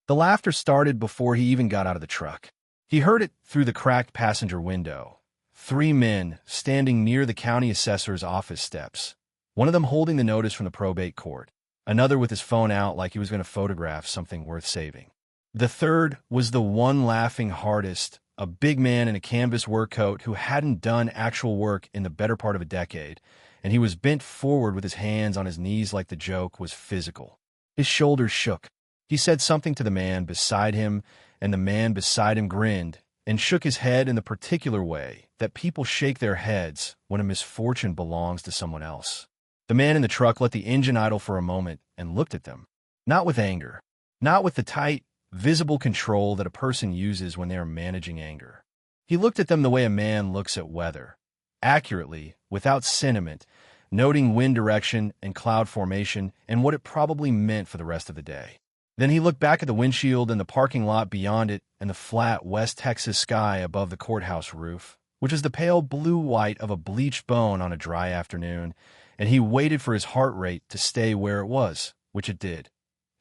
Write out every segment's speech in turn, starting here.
The laughter started before he even got out of the truck. He heard it through the cracked passenger window. 3 men standing near the county assessor's office steps, one of them holding the notice from the probate court, another with his phone out like he was going to photograph something worth saving. The third was the one laughing hardest, a big man in a canvas work coat who hadn't done actual work in the better part of a decade, and he was bent forward with his hands on his knees like the joke was physical. His shoulders shook. He said something to the man beside him, and the man beside him grinned and shook his head in the particular way that people shake their heads when a misfortune belongs to someone else. The man in the truck let the engine idle for a moment and looked at them, not with anger, not with the tight, visible control that a person uses when they are managing anger. He looked at them the way a man looks at weather, accurately, without sentiment, noting wind direction and cloud formation and what it probably meant for the rest of the day. Then he looked back at the windshield and the parking lot beyond it and the flat West Texas sky above the courthouse roof, which is the pale blue-white of a bleached bone on a dry afternoon, and he waited for his heart rate to stay where it was, which it did.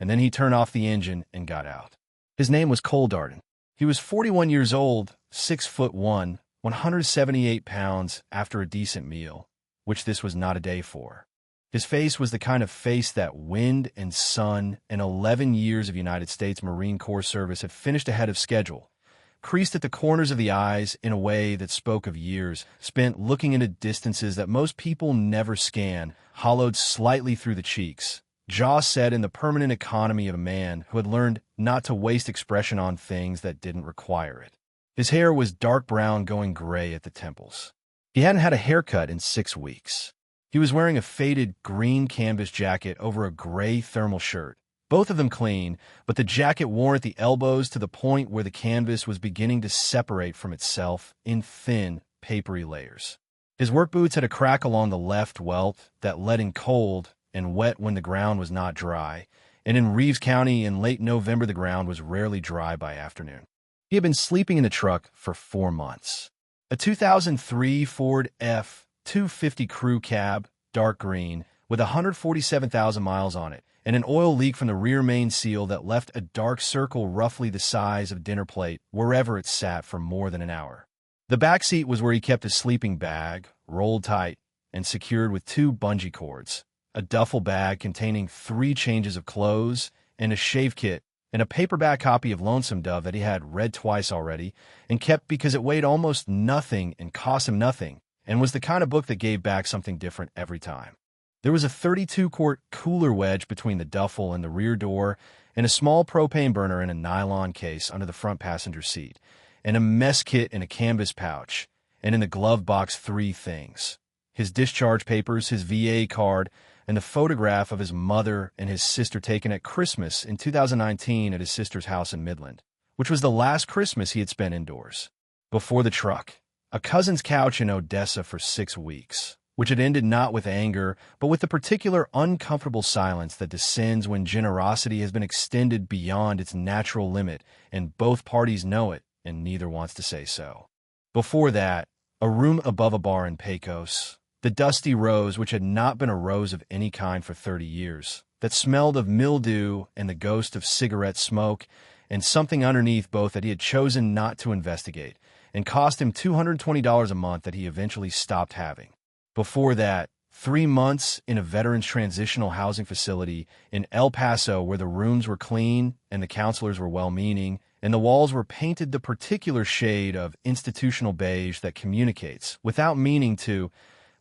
And then he turned off the engine and got out. His name was Cole Darden. He was 41 years old, 6'1", 178 pounds after a decent meal, which this was not a day for. His face was the kind of face that wind and sun and 11 years of United States Marine Corps service had finished ahead of schedule, creased at the corners of the eyes in a way that spoke of years spent looking into distances that most people never scan, hollowed slightly through the cheeks, jaw set in the permanent economy of a man who had learned not to waste expression on things that didn't require it. His hair was dark brown going gray at the temples. He hadn't had a haircut in 6 weeks. He was wearing a faded green canvas jacket over a gray thermal shirt, both of them clean, but the jacket worn at the elbows to the point where the canvas was beginning to separate from itself in thin, papery layers. His work boots had a crack along the left welt that let in cold and wet when the ground was not dry, and in Reeves County in late November the ground was rarely dry by afternoon. He had been sleeping in the truck for 4 months. A 2003 Ford F-250 crew cab, dark green, with 147,000 miles on it, and an oil leak from the rear main seal that left a dark circle roughly the size of a dinner plate wherever it sat for more than an hour. The back seat was where he kept his sleeping bag, rolled tight and secured with 2 bungee cords, a duffel bag containing 3 changes of clothes, and a shave kit, and a paperback copy of Lonesome Dove that he had read twice already and kept because it weighed almost nothing and cost him nothing, and was the kind of book that gave back something different every time. There was a 32-quart cooler wedge between the duffel and the rear door, and a small propane burner in a nylon case under the front passenger seat, and a mess kit in a canvas pouch, and in the glove box 3 things: his discharge papers, his VA card, and the photograph of his mother and his sister taken at Christmas in 2019 at his sister's house in Midland, which was the last Christmas he had spent indoors. Before the truck, a cousin's couch in Odessa for 6 weeks, which had ended not with anger, but with the particular uncomfortable silence that descends when generosity has been extended beyond its natural limit, and both parties know it, and neither wants to say so. Before that, a room above a bar in Pecos, the dusty rose which had not been a rose of any kind for 30 years, that smelled of mildew and the ghost of cigarette smoke, and something underneath both that he had chosen not to investigate, and cost him $220 a month that he eventually stopped having. Before that, 3 months in a veterans transitional housing facility in El Paso where the rooms were clean and the counselors were well-meaning, and the walls were painted the particular shade of institutional beige that communicates, without meaning to,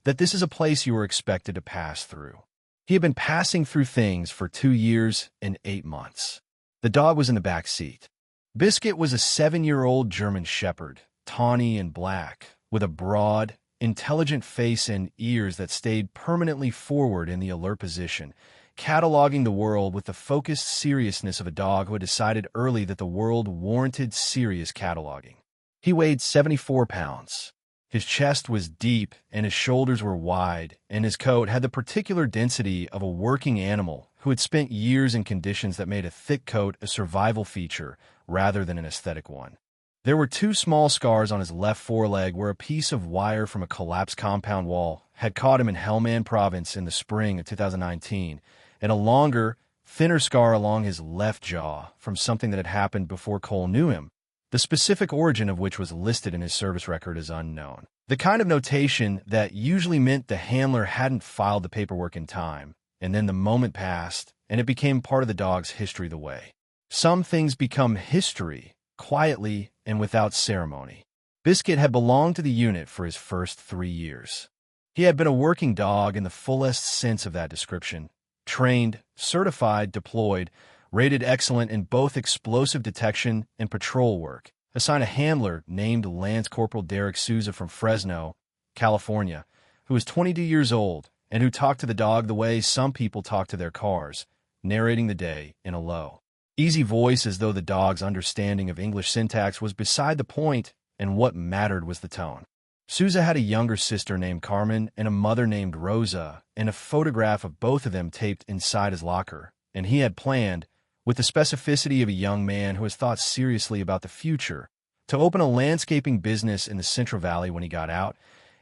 that this is a place you are expected to pass through. He had been passing through things for 2 years and 8 months. The dog was in the back seat. Biscuit was a 7-year-old German shepherd, tawny and black, with a broad, intelligent face and ears that stayed permanently forward in the alert position, cataloging the world with the focused seriousness of a dog who had decided early that the world warranted serious cataloging. He weighed 74 pounds. His chest was deep and his shoulders were wide, and his coat had the particular density of a working animal who had spent years in conditions that made a thick coat a survival feature rather than an aesthetic one. There were 2 small scars on his left foreleg where a piece of wire from a collapsed compound wall had caught him in Helmand Province in the spring of 2019, and a longer, thinner scar along his left jaw from something that had happened before Cole knew him, the specific origin of which was listed in his service record as unknown. The kind of notation that usually meant the handler hadn't filed the paperwork in time, and then the moment passed, and it became part of the dog's history the way some things become history, quietly and without ceremony. Biscuit had belonged to the unit for his first 3 years. He had been a working dog in the fullest sense of that description, trained, certified, deployed, rated excellent in both explosive detection and patrol work, assigned a handler named Lance Corporal Derek Souza from Fresno, California, who was 22 years old and who talked to the dog the way some people talk to their cars, narrating the day in a low, easy voice as though the dog's understanding of English syntax was beside the point and what mattered was the tone. Souza had a younger sister named Carmen and a mother named Rosa, and a photograph of both of them taped inside his locker, and he had planned, with the specificity of a young man who has thought seriously about the future, to open a landscaping business in the Central Valley when he got out,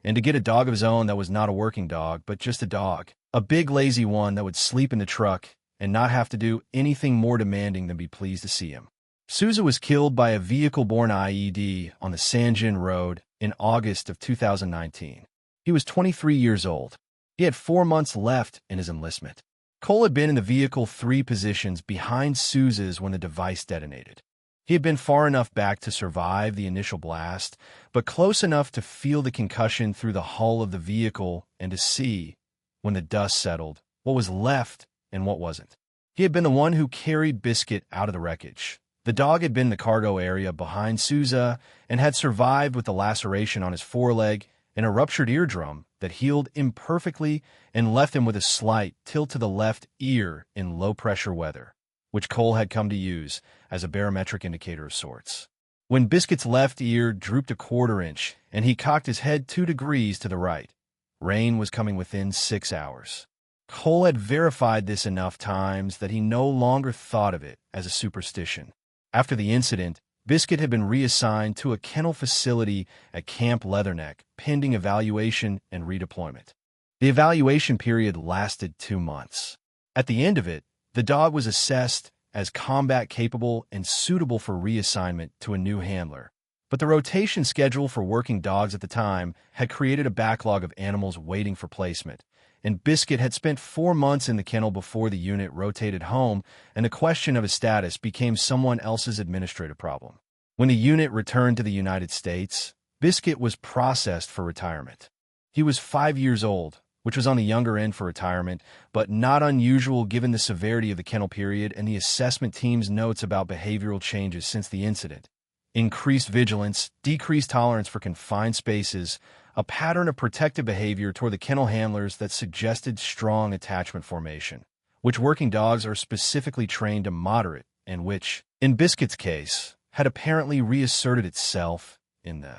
and to get a dog of his own that was not a working dog, but just a dog, a big lazy one that would sleep in the truck and not have to do anything more demanding than be pleased to see him. Souza was killed by a vehicle-borne IED on the San Jin Road in August of 2019. He was 23 years old. He had 4 months left in his enlistment. Cole had been in the vehicle 3 positions behind Souza's when the device detonated. He had been far enough back to survive the initial blast, but close enough to feel the concussion through the hull of the vehicle and to see, when the dust settled, what was left and what wasn't. He had been the one who carried Biscuit out of the wreckage. The dog had been in the cargo area behind Souza and had survived with a laceration on his foreleg and a ruptured eardrum that healed imperfectly and left him with a slight tilt to the left ear in low-pressure weather, which Cole had come to use as a barometric indicator of sorts. When Biscuit's left ear drooped a 1/4 inch and he cocked his head 2 degrees to the right, rain was coming within 6 hours. Cole had verified this enough times that he no longer thought of it as a superstition. After the incident, Biscuit had been reassigned to a kennel facility at Camp Leatherneck, pending evaluation and redeployment. The evaluation period lasted 2 months. At the end of it, the dog was assessed as combat-capable and suitable for reassignment to a new handler. But the rotation schedule for working dogs at the time had created a backlog of animals waiting for placement, and Biscuit had spent 4 months in the kennel before the unit rotated home, and the question of his status became someone else's administrative problem. When the unit returned to the United States, Biscuit was processed for retirement. He was 5 years old, which was on the younger end for retirement, but not unusual given the severity of the kennel period and the assessment team's notes about behavioral changes since the incident. Increased vigilance, decreased tolerance for confined spaces, a pattern of protective behavior toward the kennel handlers that suggested strong attachment formation, which working dogs are specifically trained to moderate and which, in Biscuit's case, had apparently reasserted itself in the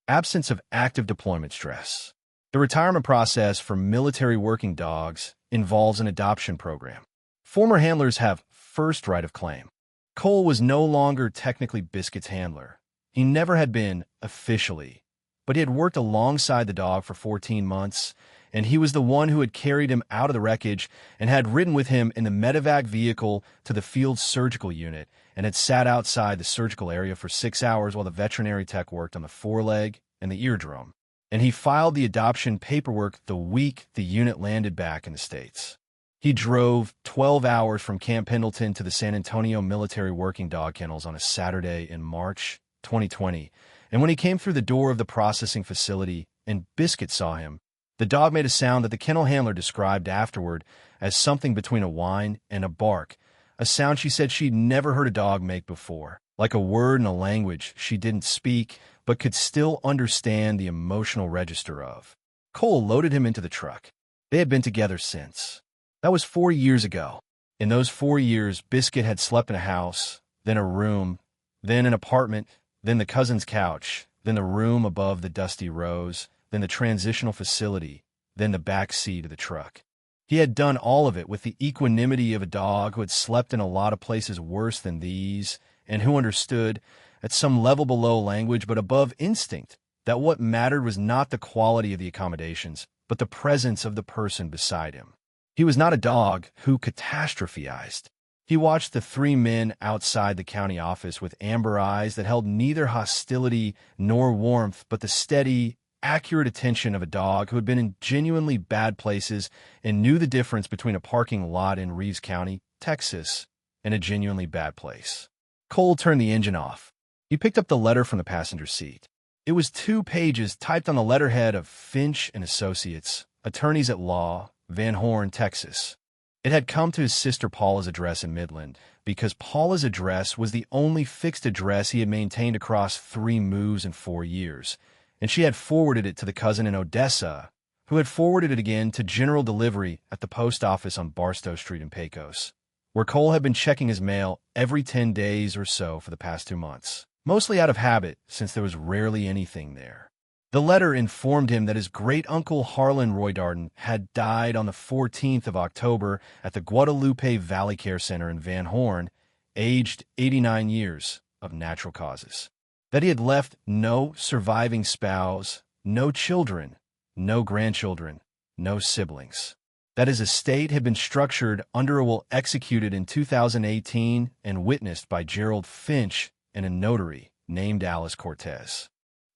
absence of active deployment stress. The retirement process for military working dogs involves an adoption program. Former handlers have first right of claim. Cole was no longer technically Biscuit's handler. He never had been officially, but he had worked alongside the dog for 14 months, and he was the one who had carried him out of the wreckage and had ridden with him in the medevac vehicle to the field surgical unit and had sat outside the surgical area for 6 hours while the veterinary tech worked on the foreleg and the eardrum. And he filed the adoption paperwork the week the unit landed back in the States. He drove 12 hours from Camp Pendleton to the San Antonio Military Working Dog Kennels on a Saturday in March 2020, and when he came through the door of the processing facility and Biscuit saw him, the dog made a sound that the kennel handler described afterward as something between a whine and a bark, a sound she said she'd never heard a dog make before, like a word in a language she didn't speak but could still understand the emotional register of. Cole loaded him into the truck. They had been together since. That was 4 years ago. In those 4 years, Biscuit had slept in a house, then a room, then an apartment, then the cousin's couch, then the room above the dusty rose, then the transitional facility, then the back seat of the truck. He had done all of it with the equanimity of a dog who had slept in a lot of places worse than these, and who understood, at some level below language but above instinct, that what mattered was not the quality of the accommodations, but the presence of the person beside him. He was not a dog who catastrophized. He watched the three men outside the county office with amber eyes that held neither hostility nor warmth, but the steady, accurate attention of a dog who had been in genuinely bad places and knew the difference between a parking lot in Reeves County, Texas, and a genuinely bad place. Cole turned the engine off. He picked up the letter from the passenger seat. It was 2 pages typed on the letterhead of Finch and Associates, attorneys at law, Van Horn, Texas. It had come to his sister Paula's address in Midland because Paula's address was the only fixed address he had maintained across 3 moves in 4 years, and she had forwarded it to the cousin in Odessa, who had forwarded it again to general delivery at the post office on Barstow Street in Pecos, where Cole had been checking his mail every 10 days or so for the past 2 months, mostly out of habit since there was rarely anything there. The letter informed him that his great-uncle Harlan Roy Darden had died on the 14th of October at the Guadalupe Valley Care Center in Van Horn, aged 89 years, of natural causes. That he had left no surviving spouse, no children, no grandchildren, no siblings. That his estate had been structured under a will executed in 2018 and witnessed by Gerald Finch and a notary named Alice Cortez.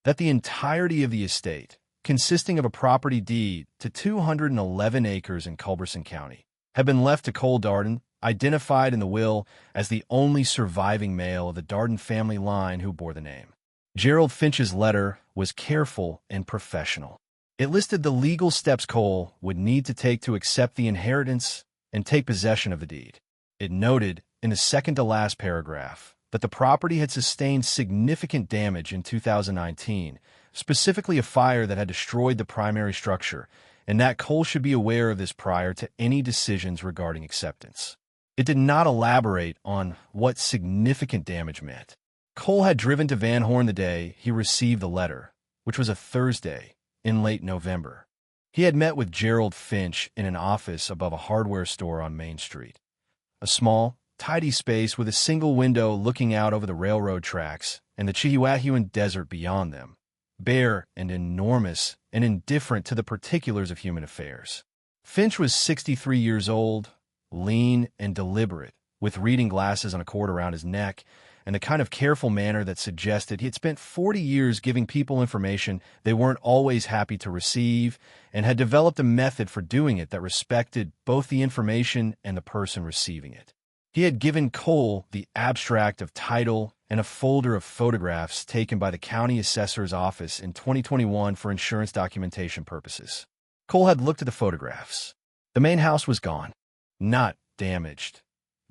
That the entirety of the estate, consisting of a property deed to 211 acres in Culberson County, had been left to Cole Darden, identified in the will as the only surviving male of the Darden family line who bore the name. Gerald Finch's letter was careful and professional. It listed the legal steps Cole would need to take to accept the inheritance and take possession of the deed. It noted, in the second-to-last paragraph, that the property had sustained significant damage in 2019, specifically a fire that had destroyed the primary structure, and that Cole should be aware of this prior to any decisions regarding acceptance. It did not elaborate on what significant damage meant. Cole had driven to Van Horn the day he received the letter, which was a Thursday, in late November. He had met with Gerald Finch in an office above a hardware store on Main Street. A small, tidy space with a single window looking out over the railroad tracks and the Chihuahuan Desert beyond them, bare and enormous and indifferent to the particulars of human affairs. Finch was 63 years old, lean and deliberate, with reading glasses on a cord around his neck, and the kind of careful manner that suggested he had spent 40 years giving people information they weren't always happy to receive, and had developed a method for doing it that respected both the information and the person receiving it. He had given Cole the abstract of title and a folder of photographs taken by the county assessor's office in 2021 for insurance documentation purposes. Cole had looked at the photographs. The main house was gone. Not damaged.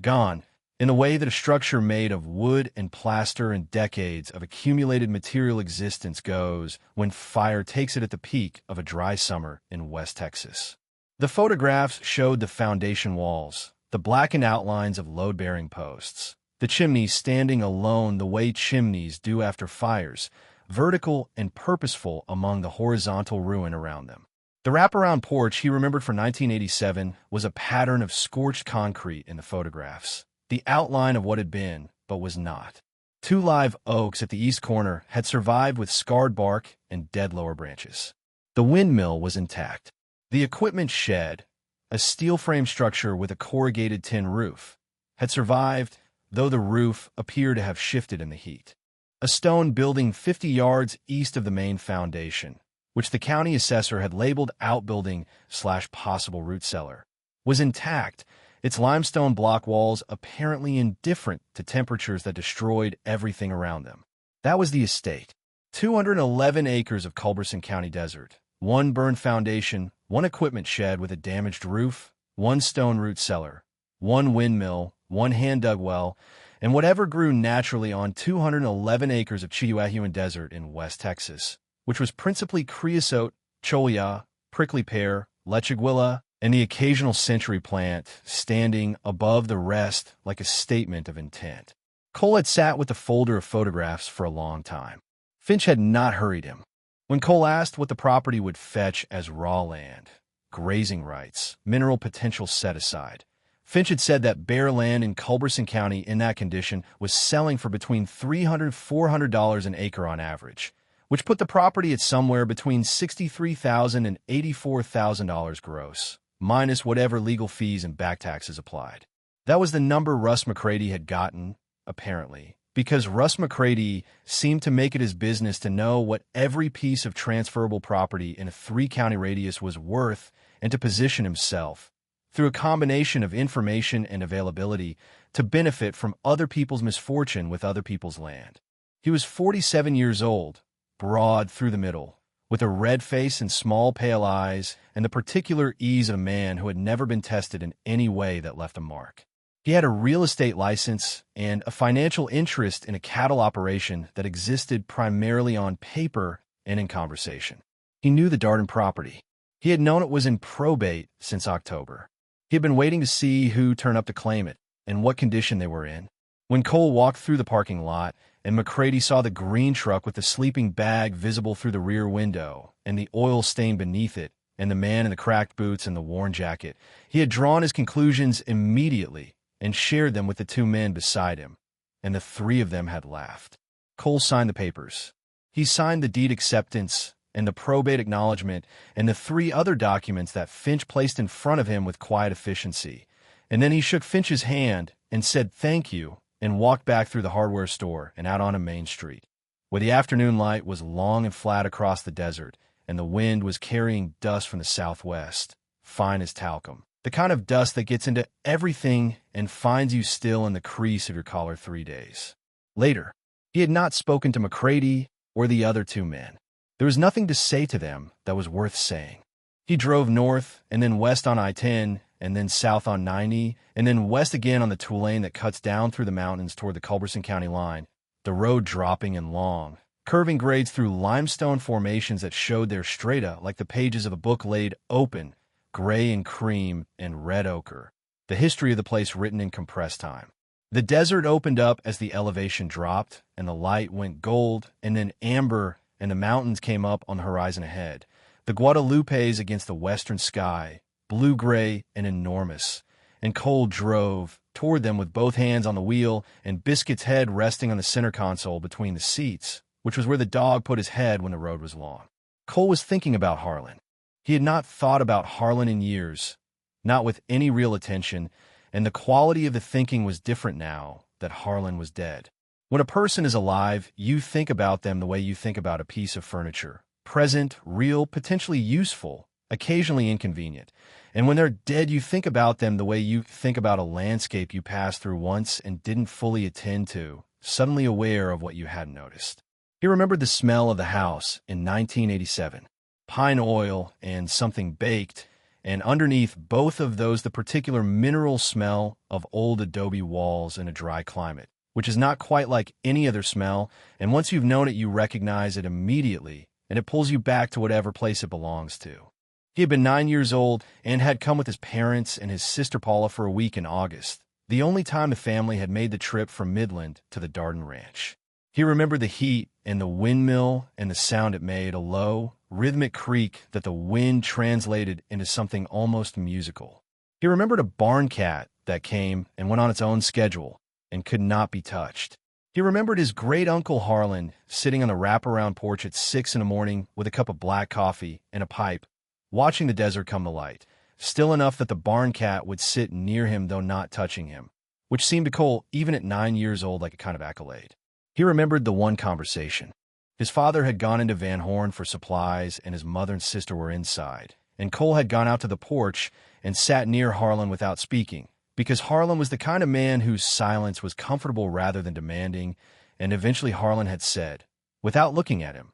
Gone, in a way that a structure made of wood and plaster and decades of accumulated material existence goes when fire takes it at the peak of a dry summer in West Texas. The photographs showed the foundation walls, the blackened outlines of load-bearing posts, the chimneys standing alone the way chimneys do after fires, vertical and purposeful among the horizontal ruin around them. The wraparound porch he remembered from 1987 was a pattern of scorched concrete in the photographs, the outline of what had been, but was not. 2 live oaks at the east corner had survived with scarred bark and dead lower branches. The windmill was intact. The equipment shed, a steel-frame structure with a corrugated tin roof, had survived, though the roof appeared to have shifted in the heat. A stone building 50 yards east of the main foundation, which the county assessor had labeled outbuilding/possible root cellar, was intact, its limestone block walls apparently indifferent to temperatures that destroyed everything around them. That was the estate. 211 acres of Culberson County desert, 1 burned foundation, 1 equipment shed with a damaged roof, 1 stone root cellar, 1 windmill, 1 hand-dug well, and whatever grew naturally on 211 acres of Chihuahuan desert in West Texas, which was principally creosote, cholla, prickly pear, lechuguilla, and the occasional century plant standing above the rest like a statement of intent. Cole had sat with the folder of photographs for a long time. Finch had not hurried him. When Cole asked what the property would fetch as raw land, grazing rights, mineral potential set aside, Finch had said that bare land in Culberson County in that condition was selling for between $300 and $400 an acre on average, which put the property at somewhere between $63,000 and $84,000 gross, minus whatever legal fees and back taxes applied. That was the number Russ McCready had gotten, apparently, because Russ McCready seemed to make it his business to know what every piece of transferable property in a 3-county radius was worth and to position himself, through a combination of information and availability, to benefit from other people's misfortune with other people's land. He was 47 years old, broad through the middle, with a red face and small pale eyes, and the particular ease of a man who had never been tested in any way that left a mark. He had a real estate license and a financial interest in a cattle operation that existed primarily on paper and in conversation. He knew the Darden property. He had known it was in probate since October. He had been waiting to see who turned up to claim it and what condition they were in. When Cole walked through the parking lot and McCready saw the green truck with the sleeping bag visible through the rear window and the oil stain beneath it and the man in the cracked boots and the worn jacket, he had drawn his conclusions immediately and shared them with the 2 men beside him, and the 3 of them had laughed. Cole signed the papers. He signed the deed acceptance and the probate acknowledgement and the 3 other documents that Finch placed in front of him with quiet efficiency, and then he shook Finch's hand and said thank you and walked back through the hardware store and out onto Main Street, where the afternoon light was long and flat across the desert, and the wind was carrying dust from the southwest, fine as talcum. The kind of dust that gets into everything and finds you still in the crease of your collar 3 days. Later, he had not spoken to McCready or the other 2 men. There was nothing to say to them that was worth saying. He drove north and then west on I-10 and then south on 90 and then west again on the two-lane that cuts down through the mountains toward the Culberson County line, the road dropping and long, curving grades through limestone formations that showed their strata like the pages of a book laid open, gray and cream and red ochre, the history of the place written in compressed time. The desert opened up as the elevation dropped, and the light went gold and then amber, and the mountains came up on the horizon ahead. The Guadalupes against the western sky, blue-gray and enormous, and Cole drove toward them with both hands on the wheel and Biscuit's head resting on the center console between the seats, which was where the dog put his head when the road was long. Cole was thinking about Harlan. He had not thought about Harlan in years, not with any real attention, and the quality of the thinking was different now that Harlan was dead. When a person is alive, you think about them the way you think about a piece of furniture. Present, real, potentially useful, occasionally inconvenient. And when they're dead, you think about them the way you think about a landscape you passed through once and didn't fully attend to, suddenly aware of what you hadn't noticed. He remembered the smell of the house in 1987. Pine oil and something baked, and underneath both of those the particular mineral smell of old adobe walls in a dry climate, which is not quite like any other smell, and once you've known it you recognize it immediately, and it pulls you back to whatever place it belongs to. He had been 9 years old and had come with his parents and his sister Paula for a week in August, the only time the family had made the trip from Midland to the Darden Ranch. He remembered the heat and the windmill and the sound it made, a low, rhythmic creak that the wind translated into something almost musical. He remembered a barn cat that came and went on its own schedule and could not be touched. He remembered his great-uncle Harlan sitting on the wraparound porch at 6 in the morning with a cup of black coffee and a pipe, watching the desert come to light, still enough that the barn cat would sit near him though not touching him, which seemed to Cole, even at 9 years old, like a kind of accolade. He remembered the one conversation. His father had gone into Van Horn for supplies, and his mother and sister were inside, and Cole had gone out to the porch and sat near Harlan without speaking, because Harlan was the kind of man whose silence was comfortable rather than demanding, and eventually Harlan had said, without looking at him,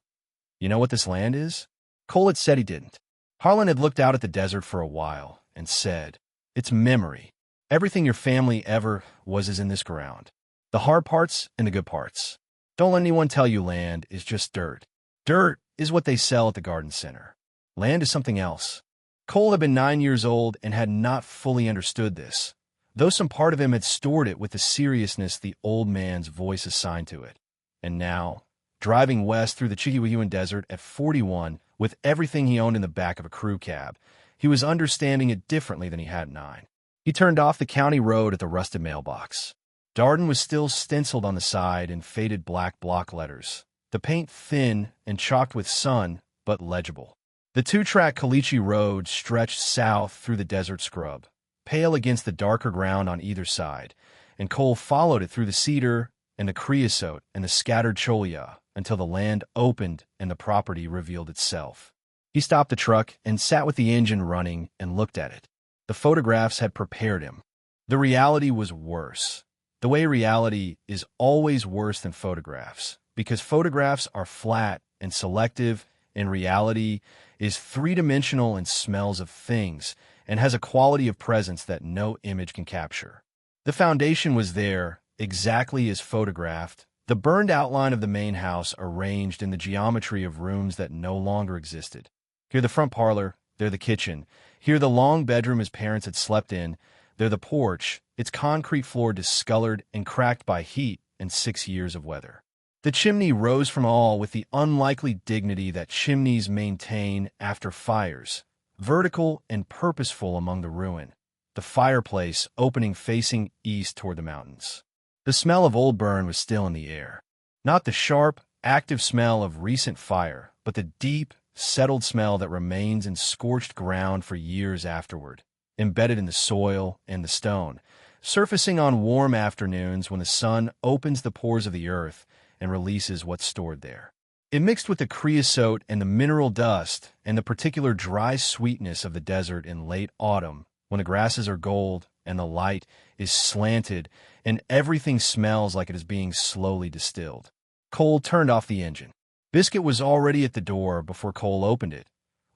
"You know what this land is?" Cole had said he didn't. Harlan had looked out at the desert for a while and said, "It's memory. Everything your family ever was is in this ground. The hard parts and the good parts. Don't let anyone tell you land is just dirt. Dirt is what they sell at the garden center. Land is something else." Cole had been 9 years old and had not fully understood this, though some part of him had stored it with the seriousness the old man's voice assigned to it. And now, driving west through the Chihuahuan Desert at 41 with everything he owned in the back of a crew cab, he was understanding it differently than he had at 9. He turned off the county road at the rusted mailbox. Darden was still stenciled on the side in faded black block letters, the paint thin and chalked with sun, but legible. The 2-track Caliche Road stretched south through the desert scrub, pale against the darker ground on either side, and Cole followed it through the cedar and the creosote and the scattered cholla until the land opened and the property revealed itself. He stopped the truck and sat with the engine running and looked at it. The photographs had prepared him. The reality was worse. The way reality is always worse than photographs, because photographs are flat and selective, and reality is three-dimensional and smells of things and has a quality of presence that no image can capture. The foundation was there, exactly as photographed, the burned outline of the main house arranged in the geometry of rooms that no longer existed. Here the front parlor, there the kitchen, here the long bedroom his parents had slept in, there the porch, its concrete floor discolored and cracked by heat and 6 years of weather. The chimney rose from all with the unlikely dignity that chimneys maintain after fires, vertical and purposeful among the ruin, the fireplace opening facing east toward the mountains. The smell of old burn was still in the air. Not the sharp, active smell of recent fire, but the deep, settled smell that remains in scorched ground for years afterward, embedded in the soil and the stone, surfacing on warm afternoons when the sun opens the pores of the earth and releases what's stored there. It mixed with the creosote and the mineral dust and the particular dry sweetness of the desert in late autumn, when the grasses are gold and the light is slanted and everything smells like it is being slowly distilled. Cole turned off the engine. Biscuit was already at the door before Cole opened it,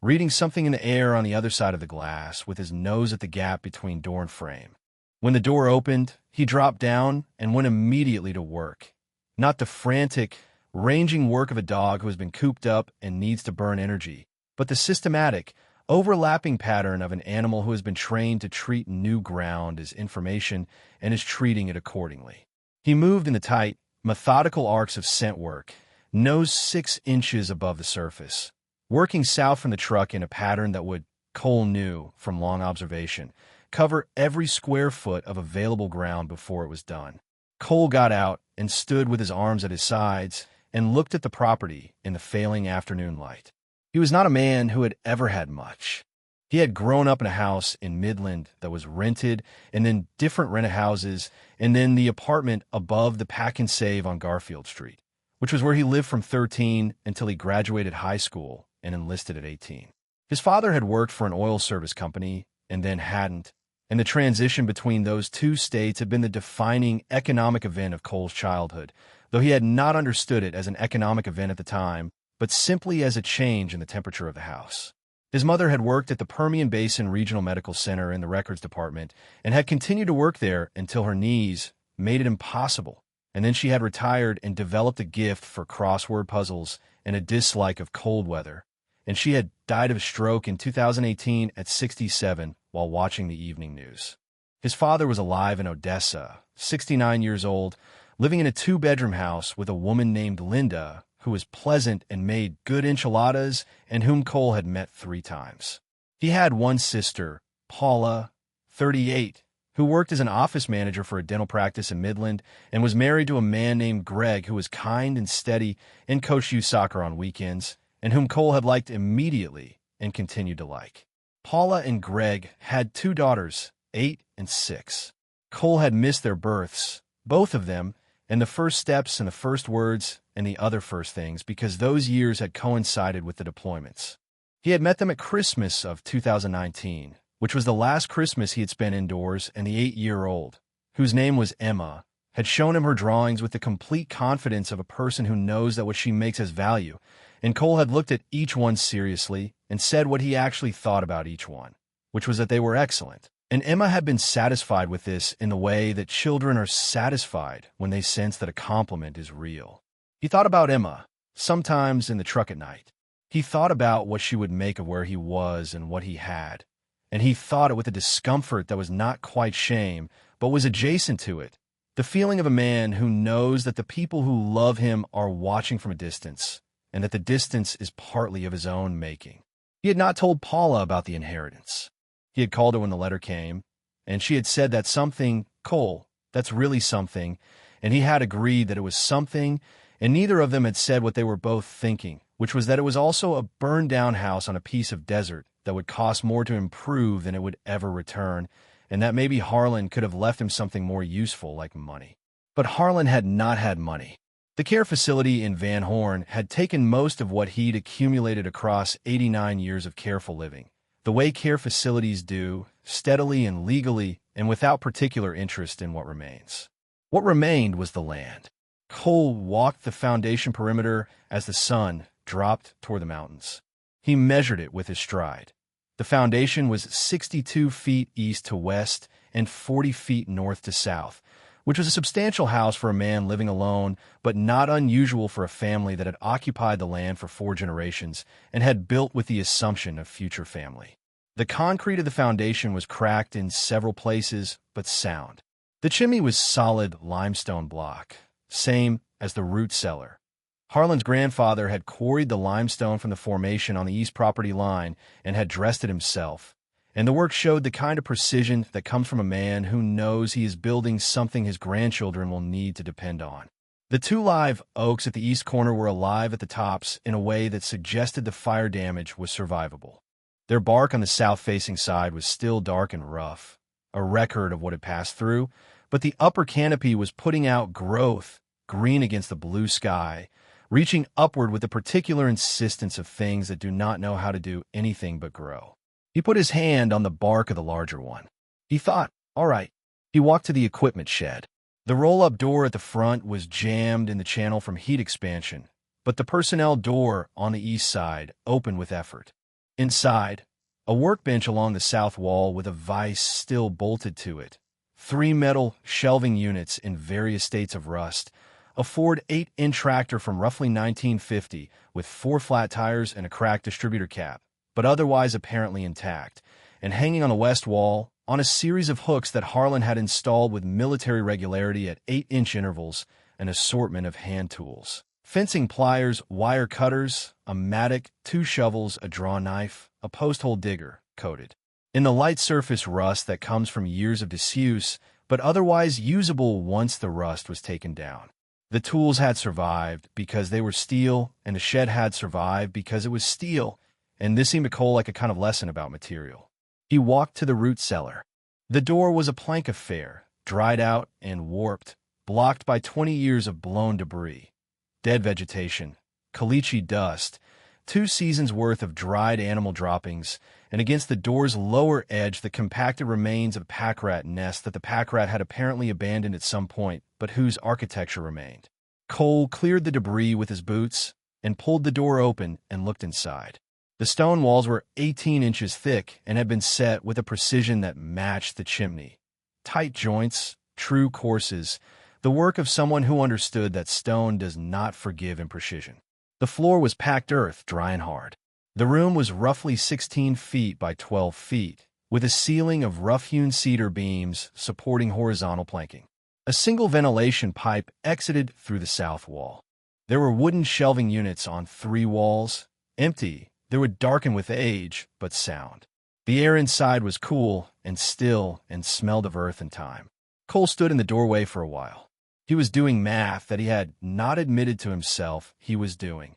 reading something in the air on the other side of the glass with his nose at the gap between door and frame. When the door opened, he dropped down and went immediately to work. Not the frantic, ranging work of a dog who has been cooped up and needs to burn energy, but the systematic, overlapping pattern of an animal who has been trained to treat new ground as information and is treating it accordingly. He moved in the tight, methodical arcs of scent work, nose 6 inches above the surface, working south from the truck in a pattern that would, Cole knew from long observation, cover every square foot of available ground before it was done. Cole got out and stood with his arms at his sides and looked at the property in the failing afternoon light. He was not a man who had ever had much. He had grown up in a house in Midland that was rented, and then different rented houses, and then the apartment above the Pack and Save on Garfield Street, which was where he lived from 13 until he graduated high school and enlisted at 18. His father had worked for an oil service company and then hadn't, and the transition between those two states had been the defining economic event of Cole's childhood, though he had not understood it as an economic event at the time, but simply as a change in the temperature of the house. His mother had worked at the Permian Basin Regional Medical Center in the records department and had continued to work there until her knees made it impossible, and then she had retired and developed a gift for crossword puzzles and a dislike of cold weather, and she had died of a stroke in 2018 at 67 while watching the evening news. His father was alive in Odessa, 69 years old, living in a 2-bedroom house with a woman named Linda, who was pleasant and made good enchiladas and whom Cole had met 3 times. He had one sister, Paula, 38, who worked as an office manager for a dental practice in Midland and was married to a man named Greg who was kind and steady and coached youth soccer on weekends, and whom Cole had liked immediately and continued to like. Paula and Greg had 2 daughters, 8 and 6. Cole had missed their births, both of them, and the first steps and the first words and the other first things, because those years had coincided with the deployments. He had met them at Christmas of 2019, which was the last Christmas he had spent indoors, and the 8-year-old, whose name was Emma, had shown him her drawings with the complete confidence of a person who knows that what she makes has value, and Cole had looked at each one seriously and said what he actually thought about each one, which was that they were excellent. And Emma had been satisfied with this in the way that children are satisfied when they sense that a compliment is real. He thought about Emma, sometimes in the truck at night. He thought about what she would make of where he was and what he had, and he thought it with a discomfort that was not quite shame, but was adjacent to it, the feeling of a man who knows that the people who love him are watching from a distance, and that the distance is partly of his own making. He had not told Paula about the inheritance. He had called her when the letter came, and she had said that something, Cole, that's really something, and he had agreed that it was something, and neither of them had said what they were both thinking, which was that it was also a burned-down house on a piece of desert that would cost more to improve than it would ever return, and that maybe Harlan could have left him something more useful like money. But Harlan had not had money. The care facility in Van Horn had taken most of what he'd accumulated across 89 years of careful living, the way care facilities do, steadily and legally, and without particular interest in what remains. What remained was the land. Cole walked the foundation perimeter as the sun dropped toward the mountains. He measured it with his stride. The foundation was 62 feet east to west and 40 feet north to south, which was a substantial house for a man living alone, but not unusual for a family that had occupied the land for 4 generations and had built with the assumption of future family. The concrete of the foundation was cracked in several places, but sound. The chimney was solid limestone block, same as the root cellar. Harlan's grandfather had quarried the limestone from the formation on the east property line and had dressed it himself, and the work showed the kind of precision that comes from a man who knows he is building something his grandchildren will need to depend on. The 2 live oaks at the east corner were alive at the tops in a way that suggested the fire damage was survivable. Their bark on the south-facing side was still dark and rough, a record of what had passed through, but the upper canopy was putting out growth, green against the blue sky, reaching upward with the particular insistence of things that do not know how to do anything but grow. He put his hand on the bark of the larger one. He thought, all right. He walked to the equipment shed. The roll-up door at the front was jammed in the channel from heat expansion, but the personnel door on the east side opened with effort. Inside, a workbench along the south wall with a vise still bolted to it, 3 metal shelving units in various states of rust, a Ford 8-inch tractor from roughly 1950 with 4 flat tires and a cracked distributor cap, but otherwise apparently intact, and hanging on the west wall, on a series of hooks that Harlan had installed with military regularity at 8-inch intervals, an assortment of hand tools. Fencing pliers, wire cutters, a mattock, 2 shovels, a draw knife, a post-hole digger, coated in the light surface rust that comes from years of disuse, but otherwise usable once the rust was taken down. The tools had survived because they were steel, and the shed had survived because it was steel, and this seemed to Cole like a kind of lesson about material. He walked to the root cellar. The door was a plank affair, dried out and warped, blocked by 20 years of blown debris, dead vegetation, caliche dust, 2 seasons' worth of dried animal droppings, and against the door's lower edge the compacted remains of a pack rat nest that the pack rat had apparently abandoned at some point, but whose architecture remained. Cole cleared the debris with his boots and pulled the door open and looked inside. The stone walls were 18 inches thick and had been set with a precision that matched the chimney. Tight joints, true courses, the work of someone who understood that stone does not forgive imprecision. The floor was packed earth, dry and hard. The room was roughly 16 feet by 12 feet, with a ceiling of rough-hewn cedar beams supporting horizontal planking. A single ventilation pipe exited through the south wall. There were wooden shelving units on 3 walls, empty. They would darken with age, but sound. The air inside was cool and still and smelled of earth and time. Cole stood in the doorway for a while. He was doing math that he had not admitted to himself he was doing.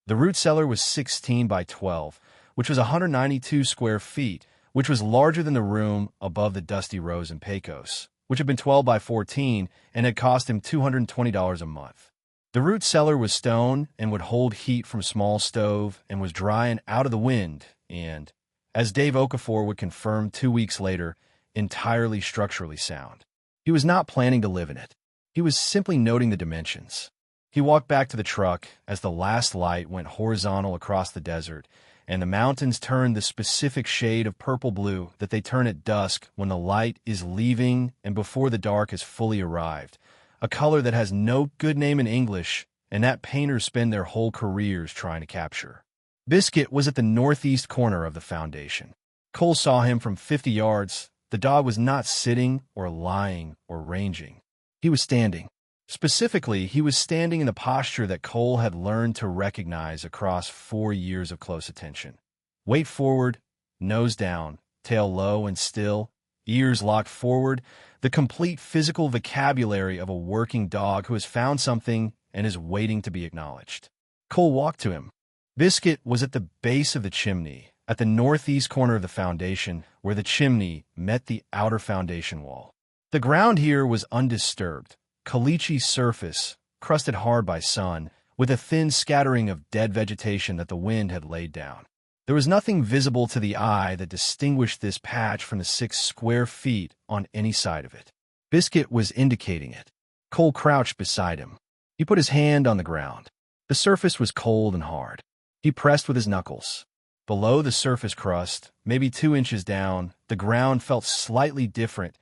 The root cellar was 16 by 12, which was 192 square feet, which was larger than the room above the Dusty Rose in Pecos, which had been 12 by 14 and had cost him $220 a month. The root cellar was stone and would hold heat from a small stove and was dry and out of the wind and, as Dave Okafor would confirm 2 weeks later, entirely structurally sound. He was not planning to live in it. He was simply noting the dimensions. He walked back to the truck as the last light went horizontal across the desert, and the mountains turned the specific shade of purple-blue that they turn at dusk when the light is leaving and before the dark has fully arrived, a color that has no good name in English and that painters spend their whole careers trying to capture. Biscuit was at the northeast corner of the foundation. Cole saw him from 50 yards. The dog was not sitting or lying or ranging. He was standing. Specifically, he was standing in the posture that Cole had learned to recognize across 4 years of close attention. Weight forward, nose down, tail low and still, ears locked forward, the complete physical vocabulary of a working dog who has found something and is waiting to be acknowledged. Cole walked to him. Biscuit was at the base of the chimney, at the northeast corner of the foundation, where the chimney met the outer foundation wall. The ground here was undisturbed, caliche surface, crusted hard by sun, with a thin scattering of dead vegetation that the wind had laid down. There was nothing visible to the eye that distinguished this patch from the 6 square feet on any side of it. Biscuit was indicating it. Cole crouched beside him. He put his hand on the ground. The surface was cold and hard. He pressed with his knuckles. Below the surface crust, maybe 2 inches down, the ground felt slightly different.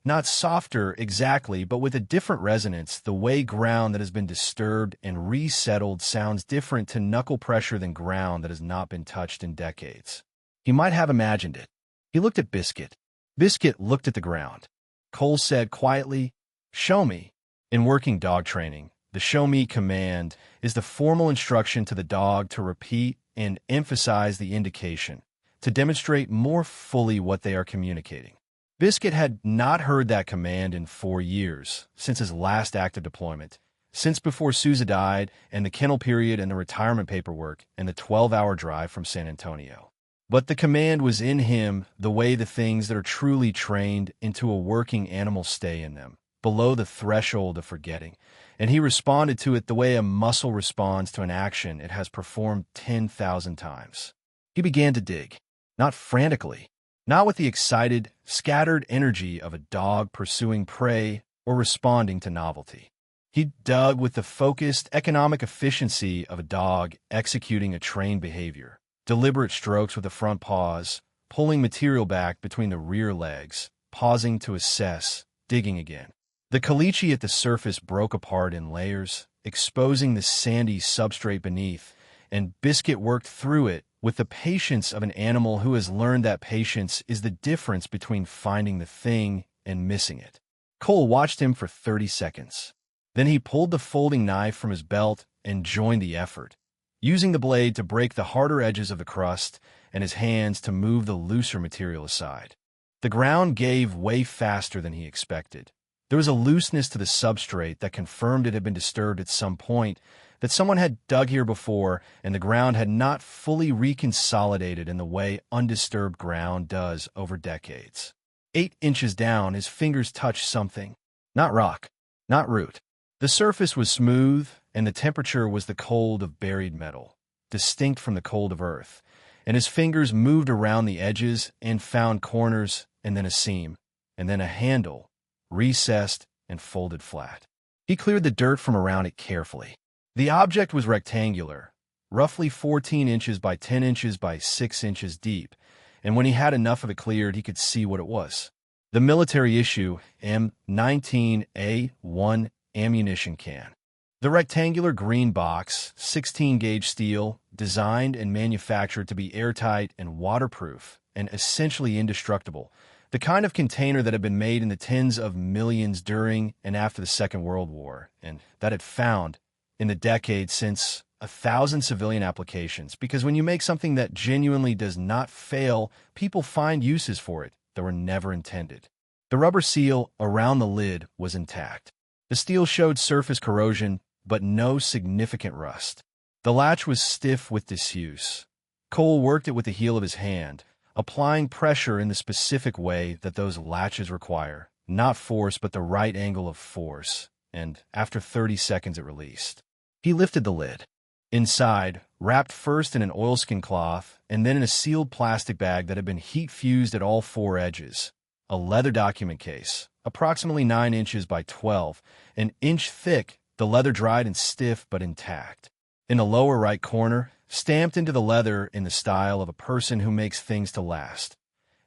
Not softer exactly, but with a different resonance. The way ground that has been disturbed and resettled sounds different to knuckle pressure than ground that has not been touched in decades. He might have imagined it. He looked at Biscuit. Biscuit looked at the ground. Cole said quietly, "Show me." In working dog training, the show me command is the formal instruction to the dog to repeat and emphasize the indication, to demonstrate more fully what they are communicating. Biscuit had not heard that command in 4 years, since his last active deployment, since before Sousa died, and the kennel period and the retirement paperwork and the 12-hour drive from San Antonio. But the command was in him the way the things that are truly trained into a working animal stay in them, below the threshold of forgetting, and he responded to it the way a muscle responds to an action it has performed 10,000 times. He began to dig, not frantically, not with the excited, scattered energy of a dog pursuing prey or responding to novelty. He dug with the focused, economic efficiency of a dog executing a trained behavior, deliberate strokes with the front paws, pulling material back between the rear legs, pausing to assess, digging again. The caliche at the surface broke apart in layers, exposing the sandy substrate beneath, and Biscuit worked through it with the patience of an animal who has learned that patience is the difference between finding the thing and missing it. Cole watched him for 30 seconds. Then he pulled the folding knife from his belt and joined the effort, using the blade to break the harder edges of the crust and his hands to move the looser material aside. The ground gave way faster than he expected. There was a looseness to the substrate that confirmed it had been disturbed at some point, that someone had dug here before and the ground had not fully reconsolidated in the way undisturbed ground does over decades. 8 inches down, his fingers touched something. Not rock, not root. The surface was smooth, and the temperature was the cold of buried metal, distinct from the cold of earth, and his fingers moved around the edges and found corners, and then a seam, and then a handle, recessed and folded flat. He cleared the dirt from around it carefully. The object was rectangular, roughly 14 inches by 10 inches by 6 inches deep, and when he had enough of it cleared, he could see what it was. The military issue M19A1 ammunition can. The rectangular green box, 16-gauge steel, designed and manufactured to be airtight and waterproof and essentially indestructible, the kind of container that had been made in the tens of millions during and after the Second World War, and that had found in the decades since 1,000 civilian applications, because when you make something that genuinely does not fail, people find uses for it that were never intended. The rubber seal around the lid was intact. The steel showed surface corrosion, but no significant rust. The latch was stiff with disuse. Cole worked it with the heel of his hand, applying pressure in the specific way that those latches require, not force but the right angle of force, and after 30 seconds it released. He lifted the lid. Inside, wrapped first in an oilskin cloth and then in a sealed plastic bag that had been heat-fused at all 4 edges, a leather document case, approximately 9 inches by 12, an inch thick, the leather dried and stiff but intact. In the lower right corner, stamped into the leather in the style of a person who makes things to last,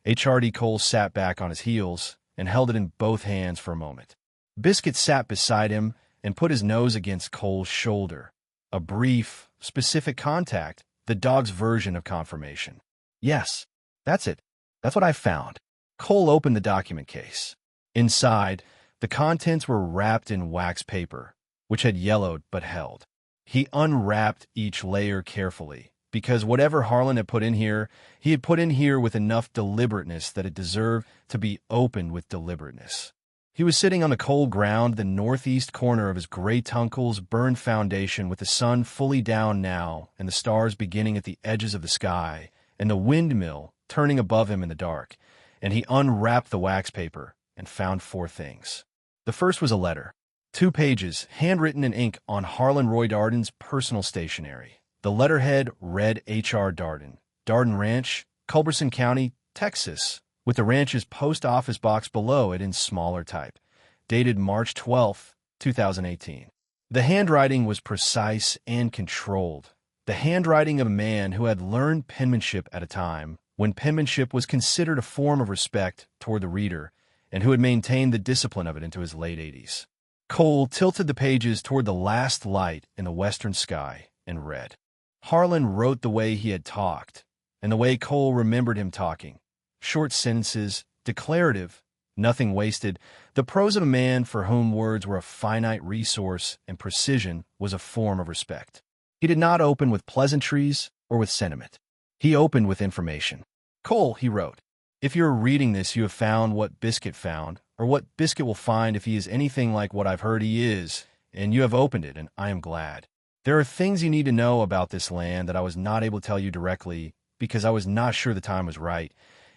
HRD Cole sat back on his heels and held it in both hands for a moment. Biscuit sat beside him and put his nose against Cole's shoulder. A brief, specific contact, the dog's version of confirmation. Yes, that's it. That's what I found. Cole opened the document case. Inside, the contents were wrapped in wax paper, which had yellowed but held. He unwrapped each layer carefully, because whatever Harlan had put in here, he had put in here with enough deliberateness that it deserved to be opened with deliberateness. He was sitting on the cold ground, the northeast corner of his gray Tunkel's burned foundation, with the sun fully down now and the stars beginning at the edges of the sky, and the windmill turning above him in the dark, and he unwrapped the wax paper and found 4 things. The first was a letter. 2 pages, handwritten in ink on Harlan Roy Darden's personal stationery. The letterhead read H.R. Darden, Darden Ranch, Culberson County, Texas, with the ranch's post office box below it in smaller type, dated March 12, 2018. The handwriting was precise and controlled. The handwriting of a man who had learned penmanship at a time when penmanship was considered a form of respect toward the reader, and who had maintained the discipline of it into his late 80s. Cole tilted the pages toward the last light in the western sky and read. Harlan wrote the way he had talked, and the way Cole remembered him talking. Short sentences, declarative, nothing wasted, the prose of a man for whom words were a finite resource and precision was a form of respect. He did not open with pleasantries or with sentiment. He opened with information. Cole, he wrote, if you're reading this, you have found what Biscuit found, or what Biscuit will find if he is anything like what I've heard he is, and you have opened it, and I am glad. There are things you need to know about this land that I was not able to tell you directly because I was not sure the time was right,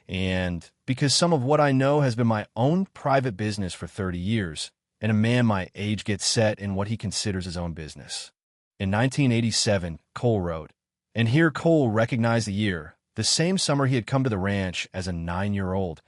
and because some of what I know has been my own private business for 30 years, and a man my age gets set in what he considers his own business. In 1987, Cole wrote, and here Cole recognized the year, the same summer he had come to the ranch as a 9-year-old.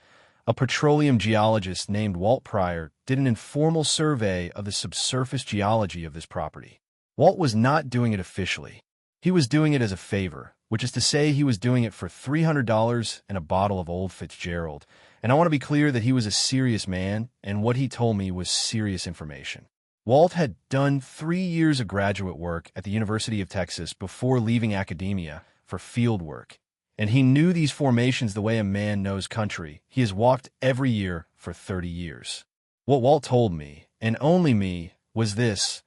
A petroleum geologist named Walt Pryor did an informal survey of the subsurface geology of this property. Walt was not doing it officially. He was doing it as a favor, which is to say he was doing it for $300 and a bottle of Old Fitzgerald. And I want to be clear that he was a serious man, and what he told me was serious information. Walt had done 3 years of graduate work at the University of Texas before leaving academia for field work. And he knew these formations the way a man knows country. He has walked every year for 30 years. What Walt told me, and only me, was this.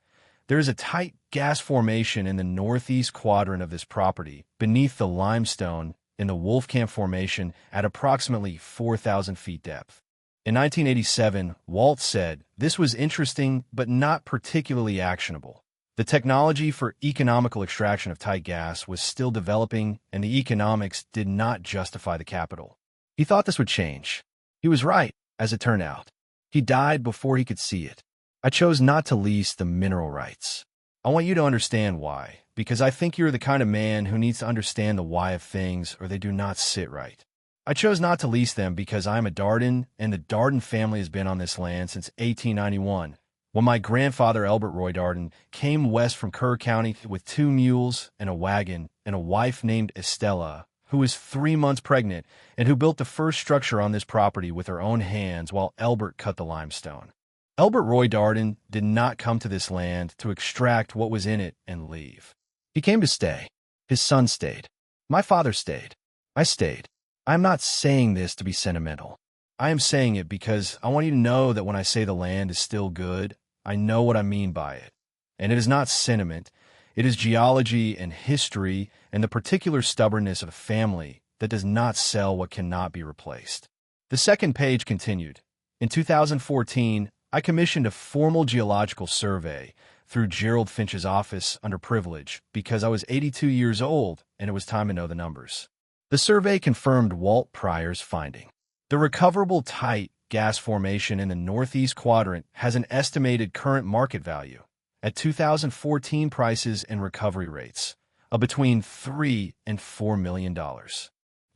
There is a tight gas formation in the northeast quadrant of this property, beneath the limestone in the Wolfcamp Formation at approximately 4,000 feet depth. In 1987, Walt said, this was interesting but not particularly actionable. The technology for economical extraction of tight gas was still developing, and the economics did not justify the capital. He thought this would change. He was right, as it turned out. He died before he could see it. I chose not to lease the mineral rights. I want you to understand why, because I think you're the kind of man who needs to understand the why of things, or they do not sit right. I chose not to lease them because I am a Darden, and the Darden family has been on this land since 1891. When my grandfather, Albert Roy Darden, came west from Kerr County with 2 mules and a wagon and a wife named Estella, who was 3 months pregnant and who built the first structure on this property with her own hands while Albert cut the limestone. Albert Roy Darden did not come to this land to extract what was in it and leave. He came to stay. His son stayed. My father stayed. I stayed. I am not saying this to be sentimental. I am saying it because I want you to know that when I say the land is still good, I know what I mean by it. And it is not sentiment. It is geology and history and the particular stubbornness of a family that does not sell what cannot be replaced. The second page continued. In 2014, I commissioned a formal geological survey through Gerald Finch's office under privilege because I was 82 years old and it was time to know the numbers. The survey confirmed Walt Pryor's finding. The recoverable tight gas formation in the northeast quadrant has an estimated current market value at 2014 prices and recovery rates of between $3 and $4 million.